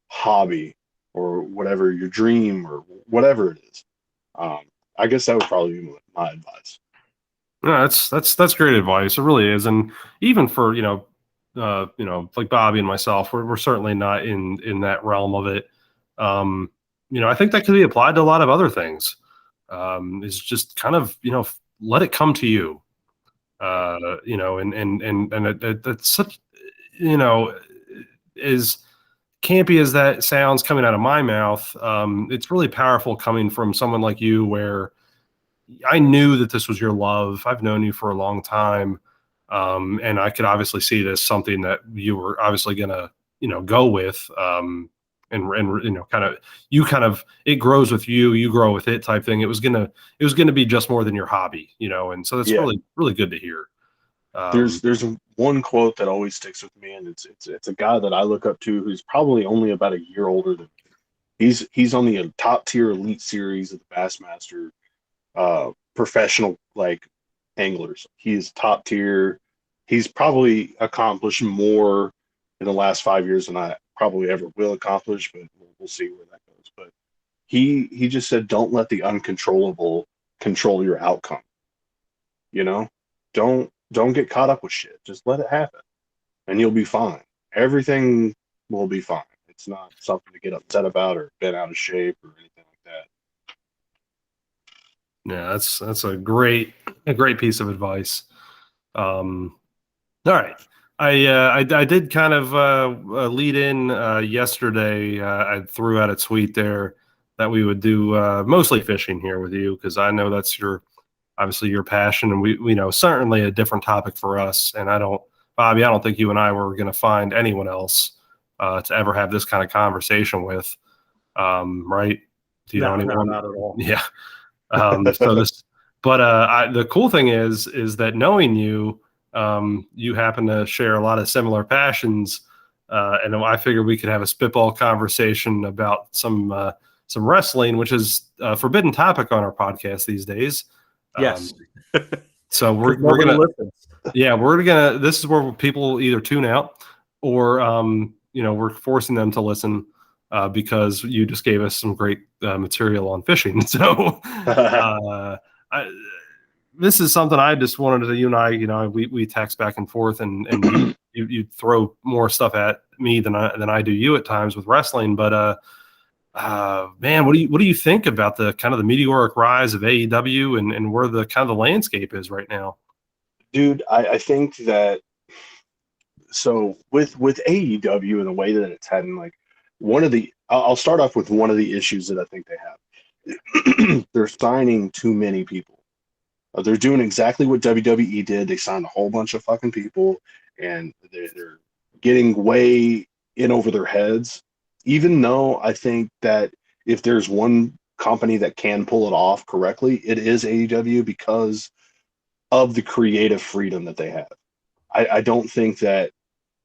hobby or whatever, your dream or whatever it is. I guess that would probably be my advice. No, that's great advice. It really is, and even for like Bobby and myself, we're certainly not in that realm of it. I think that could be applied to a lot of other things. Is just kind of let it come to you. It's such as campy as that sounds coming out of my mouth. It's really powerful coming from someone like you, where I knew that this was your love. I've known you for a long time. And I could obviously see this something that you were obviously going to, go with, and it grows with you, you grow with it type thing. It was going to be just more than your hobby, and so that's really, really good to hear. There's one quote that always sticks with me, and it's a guy that I look up to who's probably only about a year older than me. He's on the top tier elite series of the Bassmaster professional like anglers. He is top tier. He's probably accomplished more in the last 5 years than I probably ever will accomplish, but we'll see where that goes. But he just said, don't let the uncontrollable control your outcome. Don't get caught up with shit. Just let it happen, and you'll be fine. Everything will be fine. It's not something to get upset about or bent out of shape or anything like that. Yeah, that's a great piece of advice. All right. I did kind of lead in yesterday. I threw out a tweet there that we would do mostly fishing here with you, because I know that's obviously your passion, and we know certainly a different topic for us. And Bobby, I don't think you and I were going to find anyone else to ever have this kind of conversation with, right? Do you know anyone? No, not at all. Yeah. The cool thing is that knowing you, you happen to share a lot of similar passions, and I figured we could have a spitball conversation about some wrestling, which is a forbidden topic on our podcast these days. Yes. So we're gonna listens. this is where people either tune out or we're forcing them to listen because you just gave us some great material on fishing. So this is something I just wanted to, you and I, we text back and forth, and you throw more stuff at me than I do you at times with wrestling. But man, what do you think about the kind of the meteoric rise of AEW and where the kind of the landscape is right now? Dude, I think that so with AEW and the way that it's heading, like I'll start off with one of the issues that I think they have. They're signing too many people. They're doing exactly what WWE did. They signed a whole bunch of fucking people, and they're getting way in over their heads. Even though I think that if there's one company that can pull it off correctly, it is AEW, because of the creative freedom that they have. I don't think that,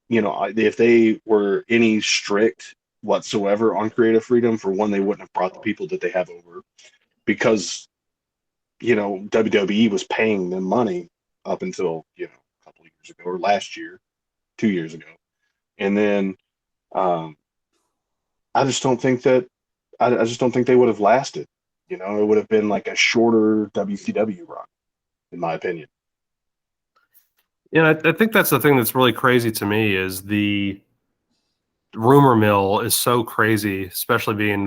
if they were any strict whatsoever on creative freedom, for one, they wouldn't have brought the people that they have over, because, WWE was paying them money up until, a couple of years ago, or last year, 2 years ago. And then, I just don't think that they would have lasted. It would have been like a shorter WCW run, in my opinion. Yeah, I think that's the thing that's really crazy to me is the rumor mill is so crazy, especially being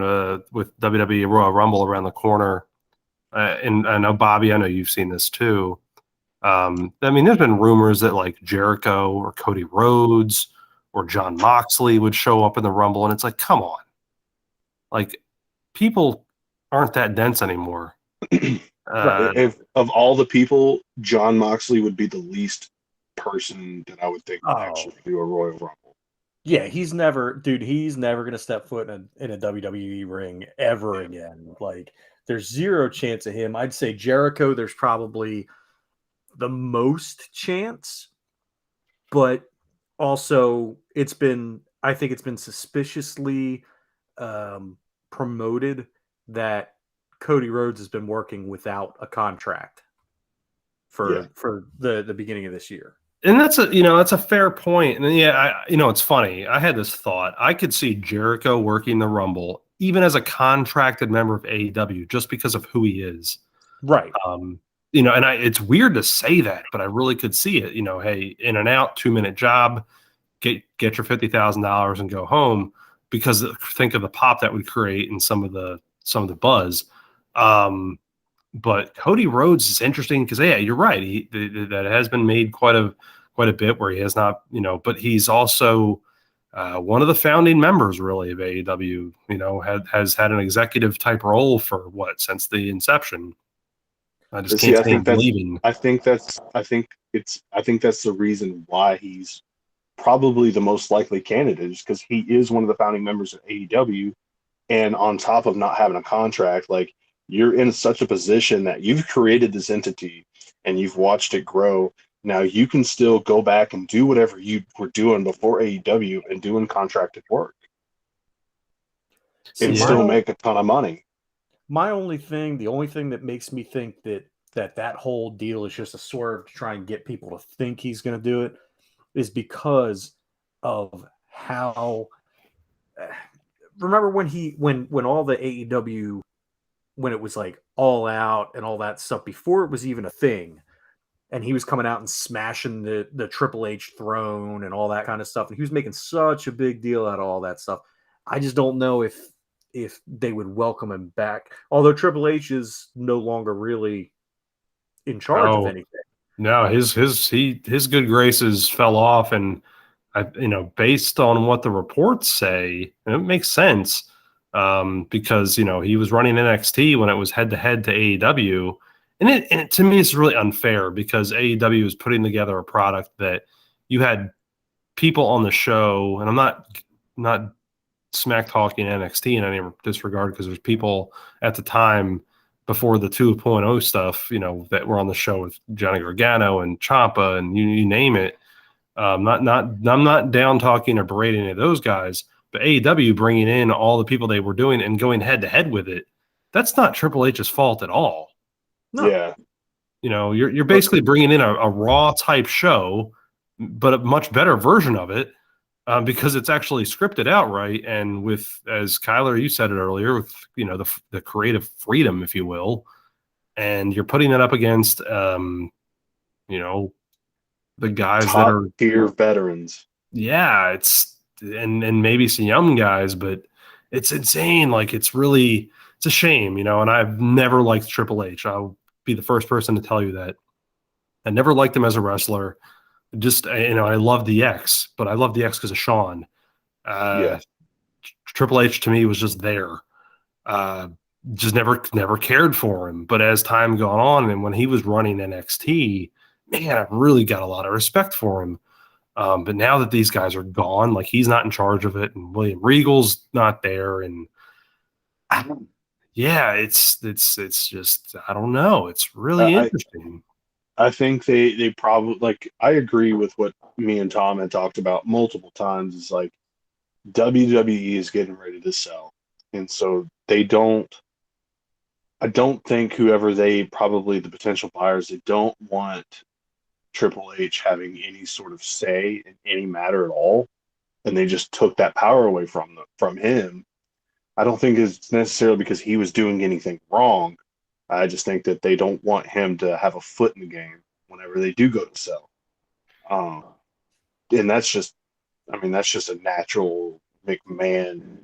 with WWE Royal Rumble around the corner. And I know, Bobby, I know you've seen this too. I mean, there's been rumors that like Jericho or Cody Rhodes or John Moxley would show up in the Rumble, and it's like, come on. Like, people aren't that dense anymore. If of all the people, John Moxley would be the least person that I would think would actually do a Royal Rumble. Yeah, he's never going to step foot in a WWE ring ever again. Like, there's zero chance of him. I'd say Jericho, there's probably the most chance, but also I think it's been suspiciously promoted that Cody Rhodes has been working without a contract for the beginning of this year. And that's a fair point. And yeah, it's funny. I had this thought. I could see Jericho working the Rumble, even as a contracted member of AEW, just because of who he is. Right. It's weird to say that, but I really could see it. Hey, in and out, 2-minute job, get your $50,000 and go home. Because think of the pop that would create and some of the buzz. But Cody Rhodes is interesting because, yeah, you're right. That has been made quite a bit where he has not, but he's also one of the founding members, really, of AEW. Has had an executive type role for since the inception. I just can't stand believing. I think that's the reason why he's probably the most likely candidate, is because he is one of the founding members of AEW, and on top of not having a contract, like, you're in such a position that you've created this entity and you've watched it grow. Now you can still go back and do whatever you were doing before AEW and doing contracted work and still make a ton of money. The only thing that makes me think that whole deal is just a swerve to try and get people to think he's going to do it is because of how. Remember when all the AEW, when it was like All Out and all that stuff, before it was even a thing, and he was coming out and smashing the Triple H throne and all that kind of stuff, and he was making such a big deal out of all that stuff. I just don't know if they would welcome him back, although Triple H is no longer really in charge of anything. No, his good graces fell off, and based on what the reports say, and it makes sense. because he was running NXT when it was head to head to AEW, and it to me it's really unfair because AEW is putting together a product that you had people on the show, and I'm not smack talking NXT in any disregard because there's people at the time before the 2.0 stuff, that were on the show with Johnny Gargano and Ciampa and you name it. I'm not down talking or berating any of those guys, but AEW bringing in all the people they were doing and going head to head with it, that's not Triple H's fault at all. No. Yeah. You're basically bringing in a Raw type show, but a much better version of it. Because it's actually scripted out right, and with, as Kyler, you said it earlier, with the creative freedom, if you will, and you're putting it up against the guys Top that are tier veterans. Yeah, it's and maybe some young guys, but it's insane. Like it's a shame, and I've never liked Triple H. I'll be the first person to tell you that. I never liked him as a wrestler. Just I love the X, but I love the X because of Sean. Yeah. Triple H to me was just there. Just never cared for him. But as time gone on, and when he was running NXT, man, I really got a lot of respect for him. But now that these guys are gone, like he's not in charge of it, and William Regal's not there, and it's just I don't know. It's really interesting. I think they probably, like, I agree with what me and Tom had talked about multiple times. Is like WWE is getting ready to sell, and so I don't think the potential buyers, they don't want Triple H having any sort of say in any matter at all, and they just took that power away from him. I don't think it's necessarily because he was doing anything wrong. I just think that they don't want him to have a foot in the game whenever they do go to sell. And that's just a natural McMahon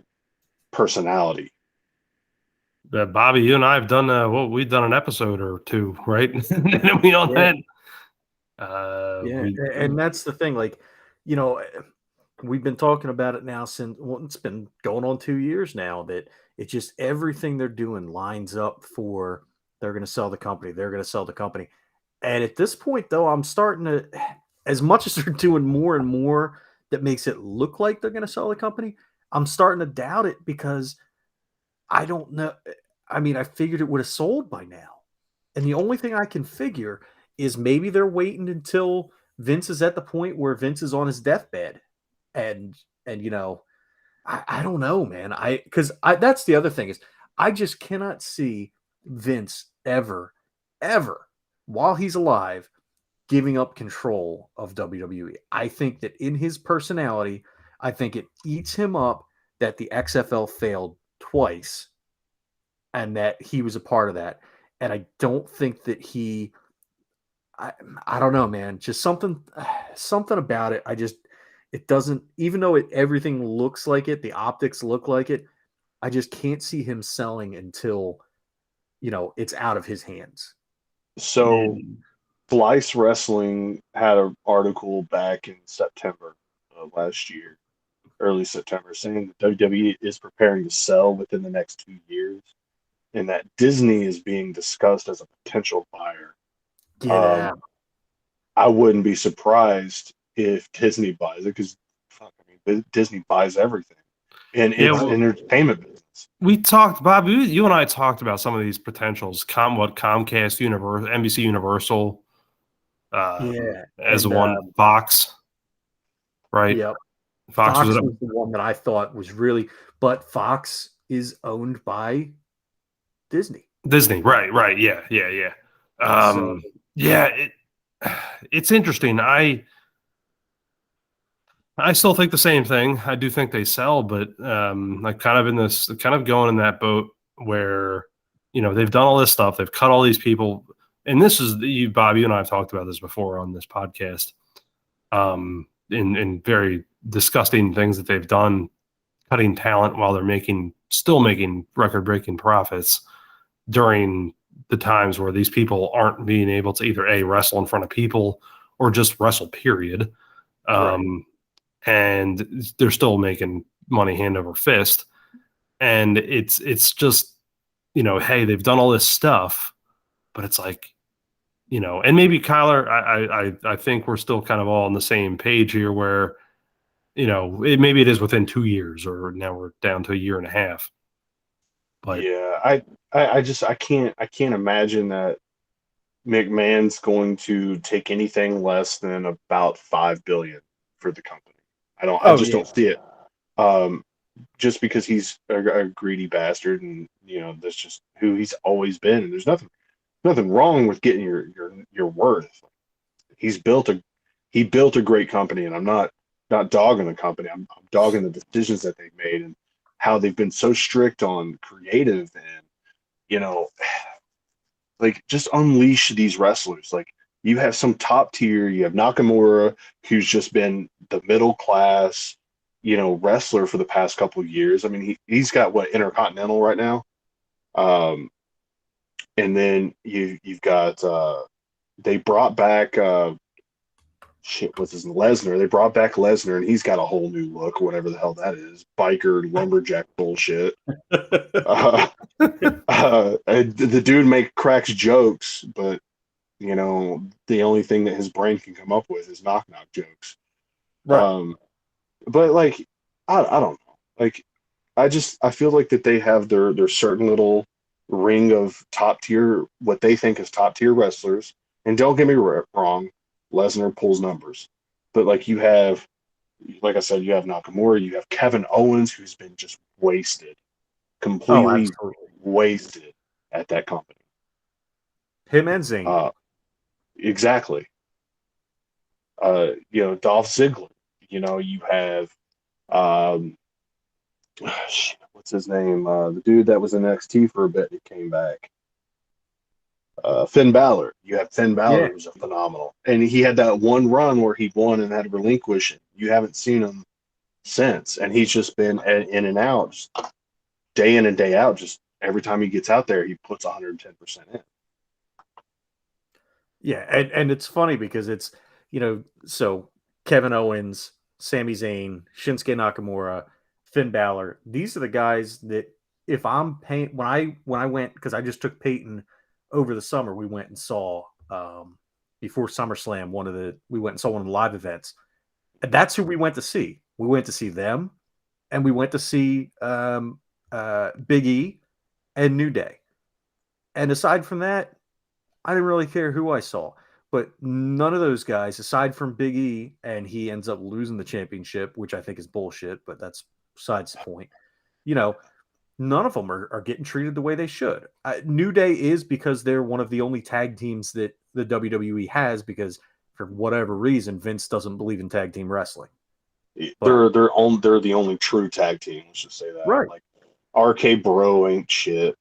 personality. Bobby, you and I have done we've done an episode or two, right? We all had. And that's the thing. Like, we've been talking about it now since it's been going on 2 years now, that it's just everything they're doing lines up for they're going to sell the company. They're going to sell the company. And at this point, though, I'm starting to, as much as they're doing more and more that makes it look like they're going to sell the company, I'm starting to doubt it because I don't know. I mean, I figured it would have sold by now. And the only thing I can figure is maybe they're waiting until Vince is at the point where Vince is on his deathbed. And I don't know, man. Because that's the other thing is I just cannot see Vince ever, while he's alive, giving up control of WWE. I think that in his personality, I think it eats him up that the XFL failed twice and that he was a part of that. And I don't think that I don't know, man, just something about it. It doesn't, even though everything looks like it, the optics look like it, I just can't see him selling until, it's out of his hands. So Slice Wrestling had an article back in September of last year, early September, saying that WWE is preparing to sell within the next 2 years, and that Disney is being discussed as a potential buyer. Yeah. I wouldn't be surprised if Disney buys it, because Disney buys everything, and it's entertainment business. We talked, Bob. You and I talked about some of these potentials. Comcast, NBC Universal, as one. Fox, right? Yep. Fox was the one that I thought was really, but Fox is owned by Disney. Disney, right? Yeah. It's interesting. I still think the same thing. I do think they sell, but like kind of going in that boat where, they've done all this stuff. They've cut all these people. And this is Bob, you and I have talked about this before on this podcast, in very disgusting things that they've done, cutting talent while they're still making record-breaking profits during the times where these people aren't being able to either wrestle in front of people or just wrestle, period. Right. And they're still making money hand over fist. And it's just, hey, they've done all this stuff, but it's like, and maybe Kyler, I think we're still kind of all on the same page here where, maybe it is within 2 years, or now we're down to a year and a half. But yeah, I can't imagine that McMahon's going to take anything less than about 5 billion for the company. I just don't see it. Just because he's a greedy bastard, and that's just who he's always been. And there's nothing wrong with getting your worth. He built a great company, and I'm not dogging the company. I'm dogging the decisions that they've made and how they've been so strict on creative and like just unleash these wrestlers. Like you have some top tier. You have Nakamura, who's just been the middle class, wrestler for the past couple of years. I mean, he's got what, Intercontinental right now. And then you've got they brought back what's his Lesnar. They brought back Lesnar, and he's got a whole new look, whatever the hell that is, biker lumberjack bullshit. The dude cracks jokes, but the only thing that his brain can come up with is knock jokes. Right. But like I don't know. Like I feel like that they have their certain little ring of top tier, what they think is top tier wrestlers. And don't get me wrong, Lesnar pulls numbers, but like I said, you have Nakamura, you have Kevin Owens, who's been just wasted, completely wasted at that company. Him and Zayn. Exactly. Dolph Ziggler. You have what's his name? The dude that was in NXT for a bit, he came back. Finn Balor. You have Finn Balor, who's a phenomenal. And he had that one run where he won and had to relinquish it. You haven't seen him since. And he's just been in and out, just day in and day out. Just every time he gets out there, he puts 110% in. Yeah, and it's funny because it's, so Kevin Owens, Sami Zayn, Shinsuke Nakamura, Finn Balor, these are the guys that if I'm paying, when I went, because I just took Peyton over the summer, we went and saw before SummerSlam we went and saw one of the live events. And that's who we went to see. We went to see them, and we went to see Big E and New Day. And aside from that, I didn't really care who I saw. But none of those guys, aside from Big E, and he ends up losing the championship, which I think is bullshit, but that's besides the point. None of them are getting treated the way they should. New Day is because they're one of the only tag teams that the WWE has, because for whatever reason, Vince doesn't believe in tag team wrestling. They're the only true tag team. Let's just say that. Right. Like RK Bro ain't shit.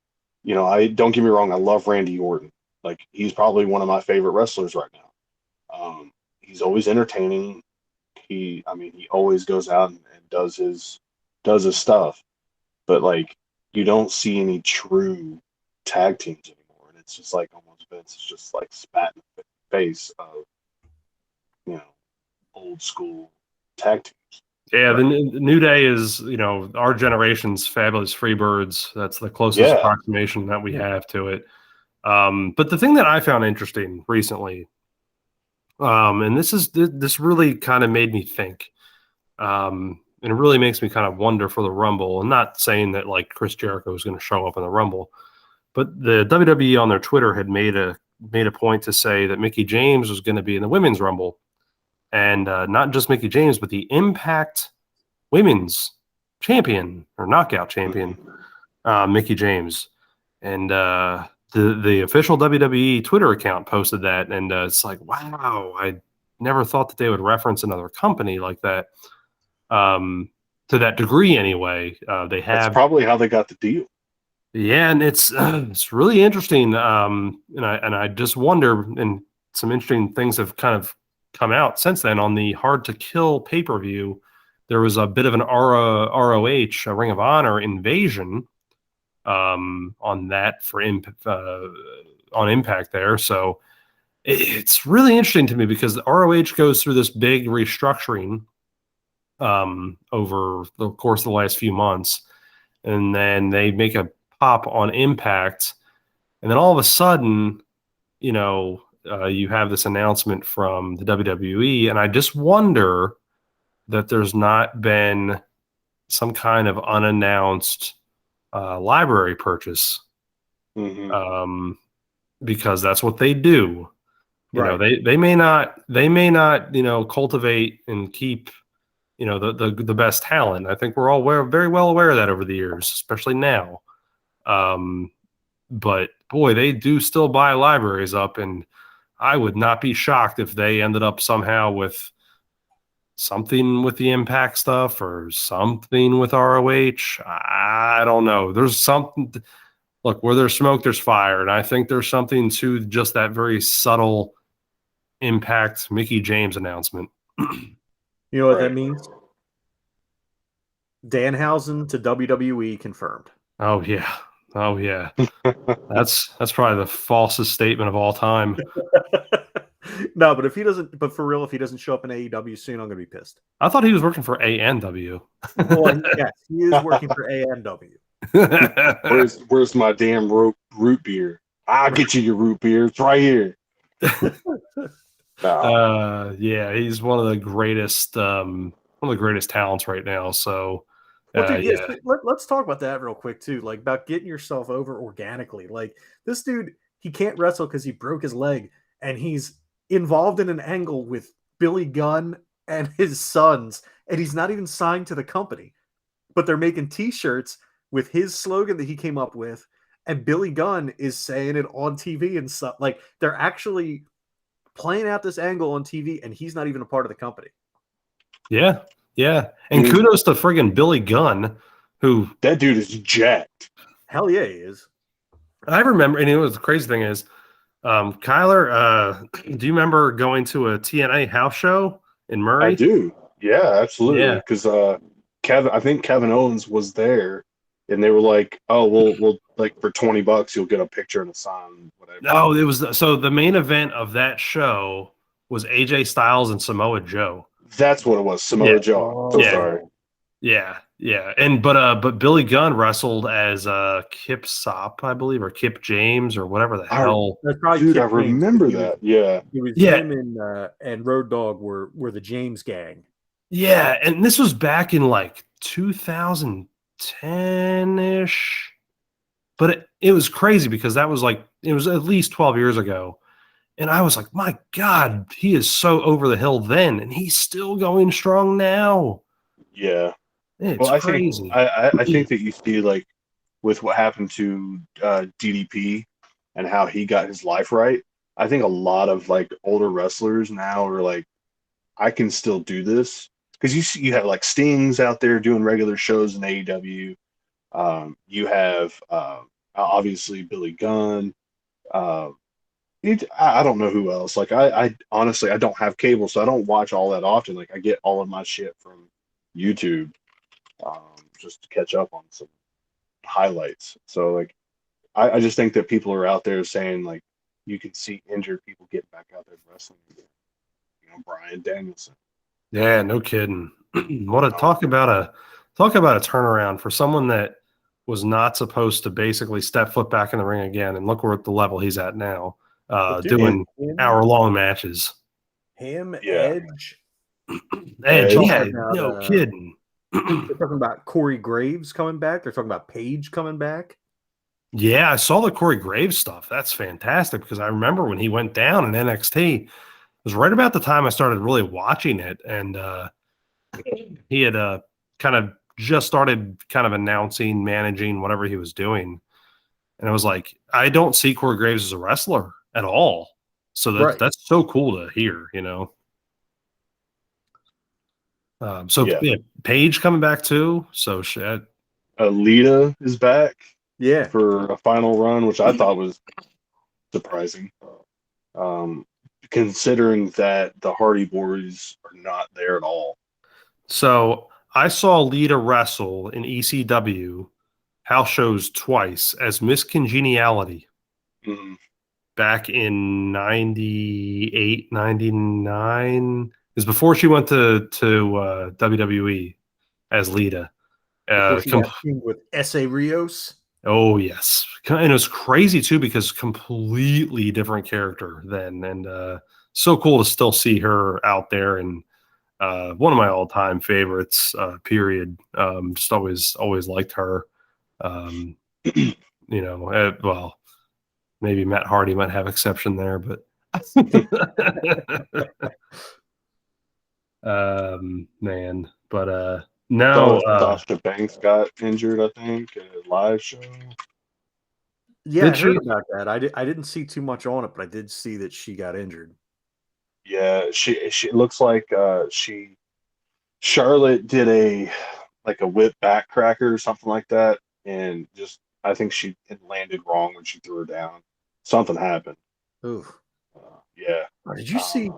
I don't get me wrong. I love Randy Orton. Like he's probably one of my favorite wrestlers right now. He's always entertaining. He always goes out and does his stuff. But like, you don't see any true tag teams anymore, and it's just like almost Vince is just like spat in the face of old school tag teams. Yeah, the New Day is our generation's Fabulous Freebirds. That's the closest approximation that we have to it. But the thing that I found interesting recently, and this really kind of made me think, and it really makes me kind of wonder for the Rumble. I'm not saying that like Chris Jericho is going to show up in the Rumble, but the WWE on their Twitter had made a point to say that Mickie James was going to be in the Women's Rumble, and not just Mickie James, but the Impact Women's Champion or Knockout Champion, Mickie James, and the official WWE Twitter account posted that, and it's like, wow, I never thought that they would reference another company like that. To that degree, anyway. They have. That's probably how they got the deal. Yeah, and it's really interesting. And I just wonder, and some interesting things have kind of come out since then. On the Hard to Kill pay-per-view, there was a bit of an ROH, a Ring of Honor invasion on that for on Impact there. So it's really interesting to me because the ROH goes through this big restructuring over the course of the last few months. and then they make a pop on Impact, and then all of a sudden, you know, you have this announcement from the WWE, and I just wonder that there's not been some kind of unannounced library purchase, because that's what they do. You know, they may not cultivate and keep the best talent. I think we're all very well aware of that over the years, especially now. But boy, they do still buy libraries up, and I would not be shocked if they ended up somehow with something with the Impact stuff or something with ROH. I don't know. There's something. Look, where there's smoke, there's fire, and I think there's something to just that very subtle Impact Mickey James announcement. You know what that means? Danhausen to WWE confirmed. Oh yeah. That's probably the falsest statement of all time. No, but but for real, if he doesn't show up in AEW soon, I'm gonna be pissed. I thought he was working for ANW. Well, yes, he is working for ANW. Where's my damn root beer? I'll get you your root beer. It's right here. Yeah, he's one of the greatest talents right now. So dude, let's talk about that real quick too. Like about getting yourself over organically. Like this dude, he can't wrestle because he broke his leg, and he's involved in an angle with Billy Gunn and his sons, and he's not even signed to the company, but they're making T-shirts with his slogan that he came up with, and Billy Gunn is saying it on TV and stuff. Like they're actually playing out this angle on TV, and he's not even a part of the company. Yeah. And kudos to friggin' Billy Gunn, who that dude is jacked. Hell yeah, he is. I remember, and the crazy thing is, Kyler, do you remember going to a TNA house show in Murray? I do. Yeah, absolutely. Because I think Kevin Owens was there, and they were like, "Oh, we'll like for $20, you'll get a picture and a sign, whatever." No, it was so the main event of that show was AJ Styles and Samoa Joe. That's what it was, Samoa Joe. So sorry. Yeah. And but Billy Gunn wrestled as Kip Sop, I believe, or Kip James, or whatever the hell. Dude, I remember that. Yeah. It was him and Road Dogg were the James gang. Yeah, and this was back in like 2010-ish. But it was crazy because it was at least 12 years ago. And I was like, my God, he is so over the hill then, and he's still going strong now. Yeah. It's crazy. I think that you see, like, with what happened to DDP and how he got his life right, I think a lot of, like, older wrestlers now are like, I can still do this. Because you have, like, Stings out there doing regular shows in AEW. You have, obviously, Billy Gunn. I don't know who else. Like I honestly I don't have cable, so I don't watch all that often. Like I get all of my shit from YouTube, just to catch up on some highlights. So like I just think that people are out there saying like you can see injured people getting back out there wrestling again. Bryan Danielson. Yeah, no kidding. Talk about a turnaround for someone that was not supposed to basically step foot back in the ring again, and look where at the level he's at now. Doing hour-long matches. Edge. No kidding. They're talking about Corey Graves coming back. They're talking about Paige coming back. Yeah, I saw the Corey Graves stuff. That's fantastic because I remember when he went down in NXT. It was right about the time I started really watching it, and he had kind of just started kind of announcing, managing, whatever he was doing. And I was like, I don't see Corey Graves as a wrestler at all. So that's so cool to hear, Paige coming back too. So shit. Lita is back. Yeah. For a final run, which I thought was surprising. Considering that the Hardy Boys are not there at all. So I saw Lita wrestle in ECW house shows twice as Miss Congeniality. Mm-hmm. Back in 98, 99. It was before she went to WWE as Lita. Before she got teamed with S.A. Rios. Oh yes, and it was crazy too because completely different character then, and so cool to still see her out there, and one of my all-time favorites. Period. Just always liked her. Well, maybe Matt Hardy might have exception there, but man, but no. Sasha Banks got injured, I think, at a live show. Yeah, I heard about that. I didn't see too much on it, but I did see that she got injured. Yeah, she looks like Charlotte did a whip backcracker or something like that, and just I think she had landed wrong when she threw her down. Something happened. Ooh. Yeah. Did you see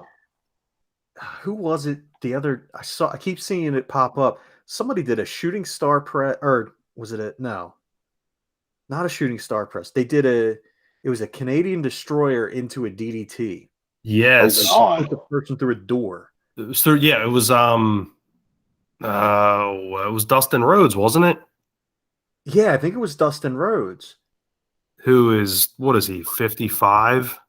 who was it? The other I keep seeing it pop up. Somebody did a shooting star press, or was it no? Not a shooting star press. They did it was a Canadian destroyer into a DDT. Yes. Put the person through a door. It was it was Dustin Rhodes, wasn't it? Yeah, I think it was Dustin Rhodes. Who is, what is he, 55?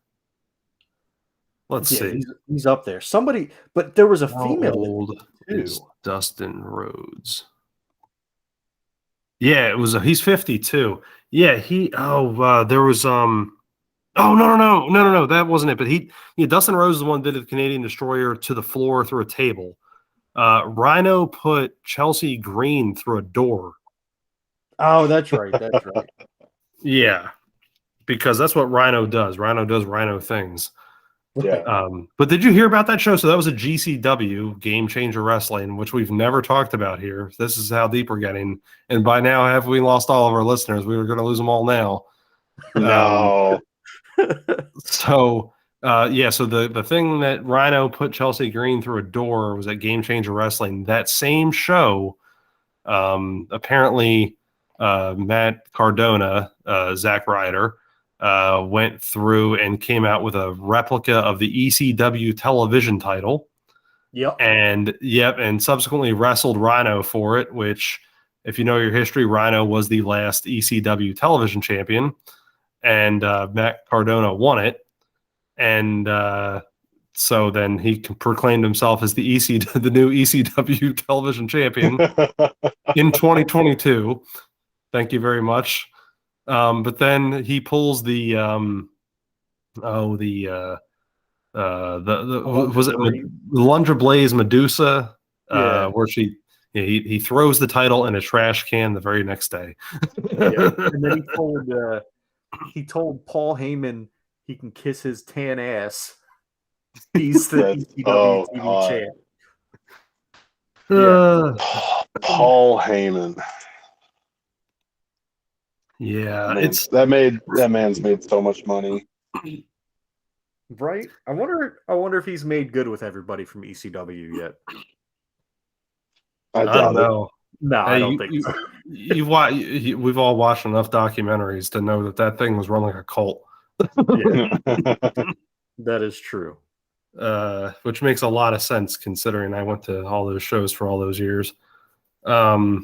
Let's see. He's up there. Somebody, but there was a female. How old is Dustin Rhodes? Yeah, he's 52. Yeah, there was oh no, that wasn't it. But Dustin Rhodes is the one that did the Canadian Destroyer to the floor through a table. Rhino put Chelsea Green through a door. Oh, that's right. That's right. Yeah, because that's what Rhino does. Rhino does Rhino things. Yeah. But did you hear about that show? So that was a GCW, Game Changer Wrestling, which we've never talked about here. This is how deep we're getting. And by now, have we lost all of our listeners? We were going to lose them all now. No. So the thing that Rhino put Chelsea Green through a door was at Game Changer Wrestling. That same show, apparently Matt Cardona, Zack Ryder, went through and came out with a replica of the ECW television title. Yep. And subsequently wrestled Rhino for it, which, if you know your history, Rhino was the last ECW television champion, and Matt Cardona won it. And so then he proclaimed himself as the new ECW television champion in 2022. Thank you very much. But then he pulls the was it Lundra Blaze Medusa? Where he throws the title in a trash can the very next day. And then he told Paul Heyman he can kiss his tan ass. He's the ECW TV champ. Paul Heyman. Yeah, that man's made so much money. Right? I wonder if he's made good with everybody from ECW yet. I don't know. No, I don't think so. We've all watched enough documentaries to know that thing was run like a cult. That is true. Which makes a lot of sense considering I went to all those shows for all those years. But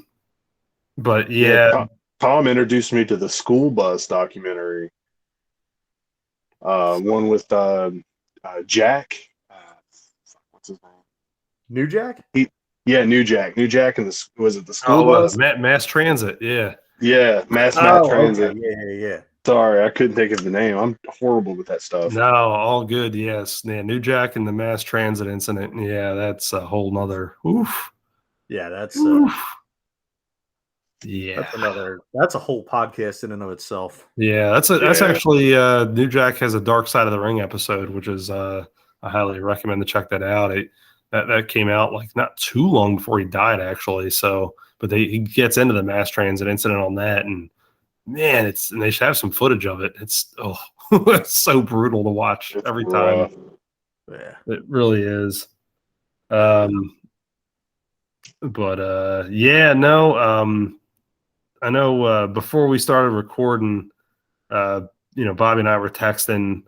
yeah. Tom introduced me to the School Bus documentary. One with Jack. What's his name? New Jack? New Jack. New Jack, and was it the School Bus? Mass Transit. Yeah. Yeah, Mass Transit. Okay. Yeah. Sorry, I couldn't think of the name. I'm horrible with that stuff. No, all good. Yes. Yeah, New Jack and the Mass Transit incident. Yeah, that's a whole nother. Oof. Yeah, that's. Yeah, that's a whole podcast in and of itself. Yeah, that's actually New Jack has a Dark Side of the Ring episode, which is I highly recommend to check that out. That came out like not too long before he died, actually. So, but he gets into the Mass Transit incident on that, and man, and they should have some footage of it. It's it's so brutal to watch every time. Yeah, it really is. I know before we started recording, Bobby and I were texting,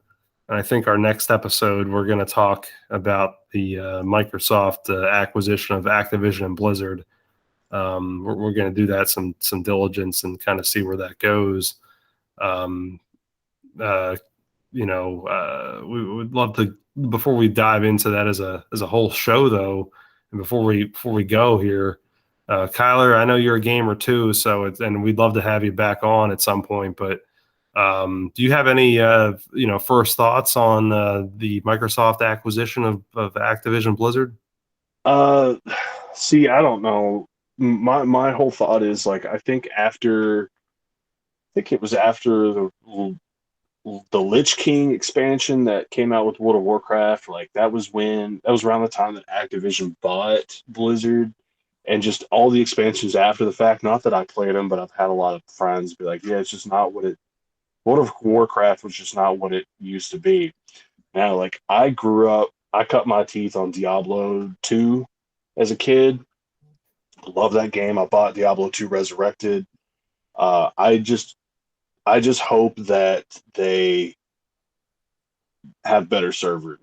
and I think our next episode we're going to talk about the Microsoft acquisition of Activision and Blizzard. we're going to do that some diligence and kind of see where that goes. We would love to, before we dive into that as a whole show though, and before we go here, Kyler, I know you're a gamer too, and we'd love to have you back on at some point, but do you have any first thoughts on the Microsoft acquisition of Activision Blizzard? See, I don't know. My whole thought is like I think it was after the Lich King expansion that came out with World of Warcraft. Like that was around the time that Activision bought Blizzard, and just all the expansions after the fact. Not that I played them, but I've had a lot of friends be like, "Yeah, it's just not what it." World of Warcraft was just not what it used to be. Now, like I cut my teeth on Diablo 2 as a kid. Love that game. I bought Diablo 2 Resurrected. I just hope that they have better servers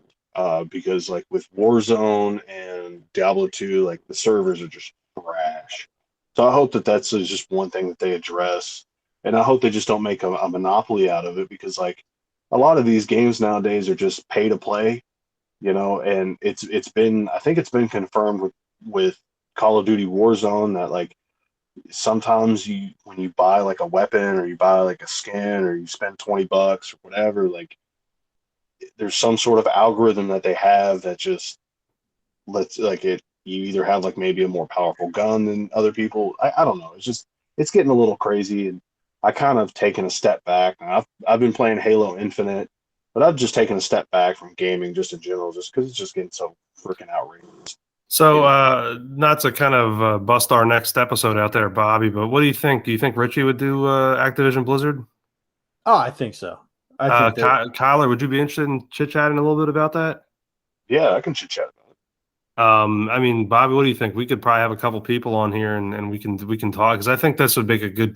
because, like with Warzone and Diablo 2, like the servers are just trash. So I hope that that's just one thing that they address, and I hope they just don't make a monopoly out of it because, like, a lot of these games nowadays are just pay to play, and I think it's been confirmed with Call of Duty Warzone that like sometimes when you buy like a weapon or you buy like a skin or you spend $20 or whatever, like there's some sort of algorithm that they have that just lets like you either have like maybe a more powerful gun than other people. I don't know. It's getting a little crazy, and I kind of taken a step back. I've been playing Halo Infinite, but I've just taken a step back from gaming just in general, just because it's just getting so freaking outrageous. So, not to kind of bust our next episode out there, Bobby, but what do you think? Do you think Richie would do Activision Blizzard? Oh, I think so. I think Kyler, would you be interested in chit-chatting a little bit about that? Yeah, I can chit-chat about it. I mean, Bobby, what do you think? We could probably have a couple people on here and we can talk, because I think this would make a good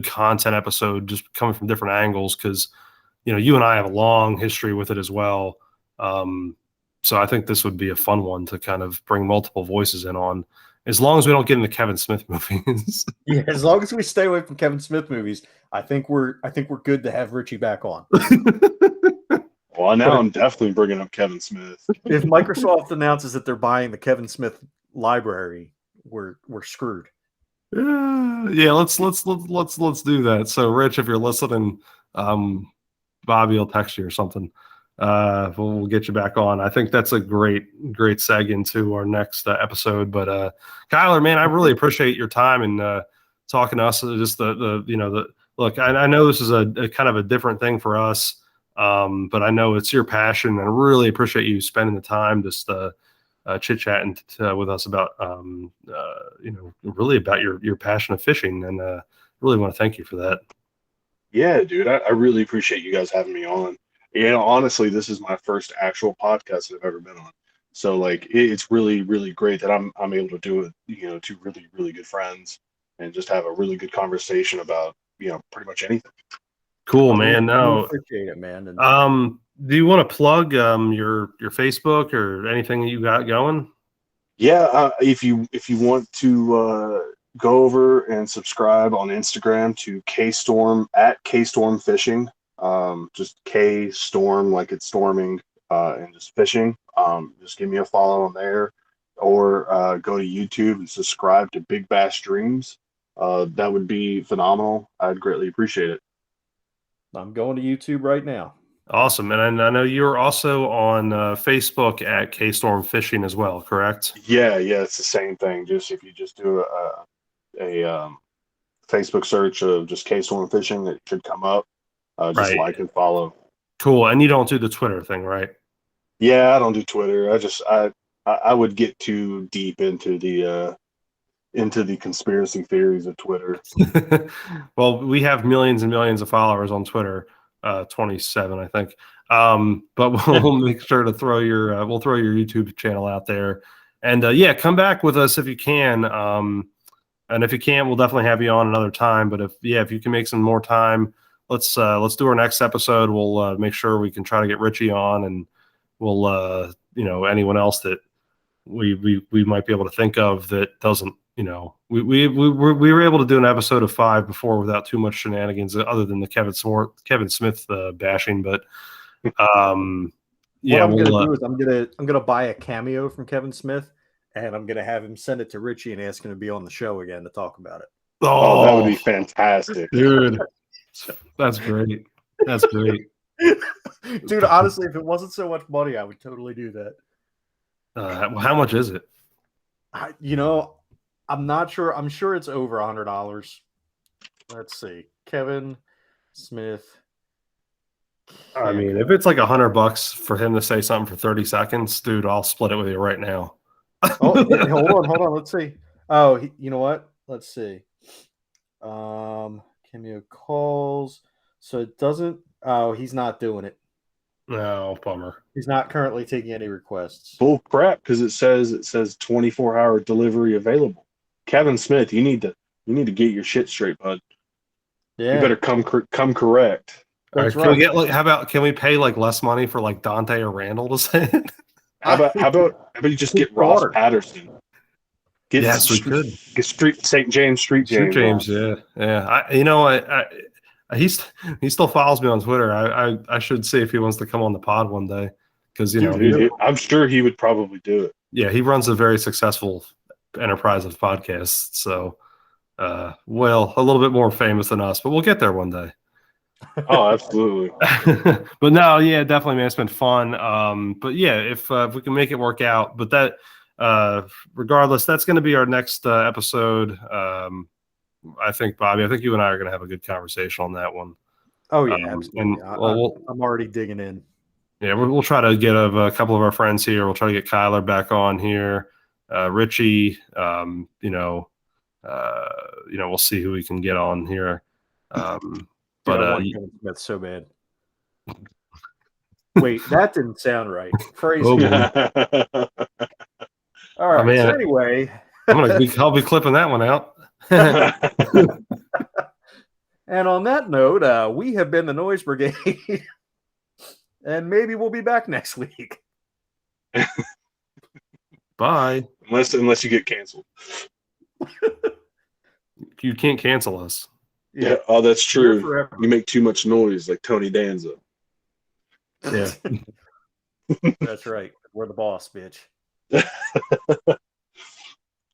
content episode, just coming from different angles, because you and I have a long history with it as well. So I think this would be a fun one to kind of bring multiple voices in on, as long as we don't get into Kevin Smith movies. Yeah, as long as we stay away from Kevin Smith movies, I think we're good to have Richie back on. Well, now I'm definitely bringing up Kevin Smith. If Microsoft announces that they're buying the Kevin Smith library, we're screwed. Yeah, let's do that. So, Rich, if you're listening, Bobby will text you or something. We'll get you back on. I think that's a great seg into our next episode. But Kyler, man, I really appreciate your time and talking to us. Just the look. I know this is a kind of a different thing for us, but I know it's your passion, and I really appreciate you spending the time just chit chatting with us about really about your passion of fishing, and really want to thank you for that. Yeah, dude, I really appreciate you guys having me on. Honestly, this is my first actual podcast that I've ever been on. So like, it's really, really great that I'm able to do it, to really, really good friends and just have a really good conversation about, pretty much anything. Cool, man. No, appreciate it, man. And, do you want to plug your Facebook or anything that you got going? Yeah, if you want to go over and subscribe on Instagram to Kstorm at Kstorm Fishing. Just K Storm, like it's storming, and just fishing. Just give me a follow on there, or go to YouTube and subscribe to Big Bass Dreams. That would be phenomenal. I'd greatly appreciate it. I'm going to YouTube right now. Awesome. And I know you're also on Facebook at Kstorm Fishing as well, correct? Yeah, it's the same thing. Just if you just do a Facebook search of just Kstorm Fishing, it should come up. Just right. Like and follow. Cool. And you don't do the Twitter thing, right? Yeah, I don't do Twitter. I would get too deep into the conspiracy theories of Twitter. Well, we have millions and millions of followers on Twitter, 27, I think. But we'll make sure to throw your YouTube channel out there, and come back with us if you can. And if you can't, we'll definitely have you on another time. But if you can make some more time, let's do our next episode. We'll make sure we can try to get Richie on, and we'll anyone else that we might be able to think of that doesn't we were able to do an episode of 5 before without too much shenanigans, other than the Kevin Smith bashing. But what I'm gonna do is I'm gonna buy a cameo from Kevin Smith, and I'm gonna have him send it to Richie and ask him to be on the show again to talk about it. Oh, that would be fantastic, dude. That's great. That's great. Dude, honestly, if it wasn't so much money, I would totally do that. How much is it? I'm not sure. I'm sure it's over $100. Let's see. Kevin Smith. I mean, if it's like $100 for him to say something for 30 seconds, dude, I'll split it with you right now. Hold on. Let's see. Oh, you know what? Let's see. Cameo calls. So it doesn't. Oh, he's not doing it. No, bummer. He's not currently taking any requests. Bull crap, because it says 24-hour delivery available. Kevin Smith, you need to get your shit straight, bud. Yeah, you better come correct. That's right. Can we get can we pay like less money for like Dante or Randall to say it? How about you just get Ross Patterson? We could get St. James Street James. Yeah. He still follows me on Twitter. I should see if he wants to come on the pod one day, because I'm sure he would probably do it. Yeah, he runs a very successful enterprise of podcasts. So, a little bit more famous than us, but we'll get there one day. Oh, absolutely. But no, yeah, definitely, man. It's been fun. But yeah, if we can make it work out, but that regardless, that's going to be our next episode. I think, Bobby, you and I are going to have a good conversation on that one. Oh yeah, absolutely. I'm already digging in. Yeah, we'll try to get a couple of our friends here. We'll try to get Kyler back on here, Richie. We'll see who we can get on here. But I want Kevin Smith so bad. Wait, that didn't sound right. Crazy. All right. So anyway, I'll be clipping that one out. And on that note, we have been the Noise Brigade, and maybe we'll be back next week. Bye. Unless you get canceled. You can't cancel us. Yeah. Oh, that's true. You make too much noise, like Tony Danza. Yeah. That's right. We're the boss, bitch.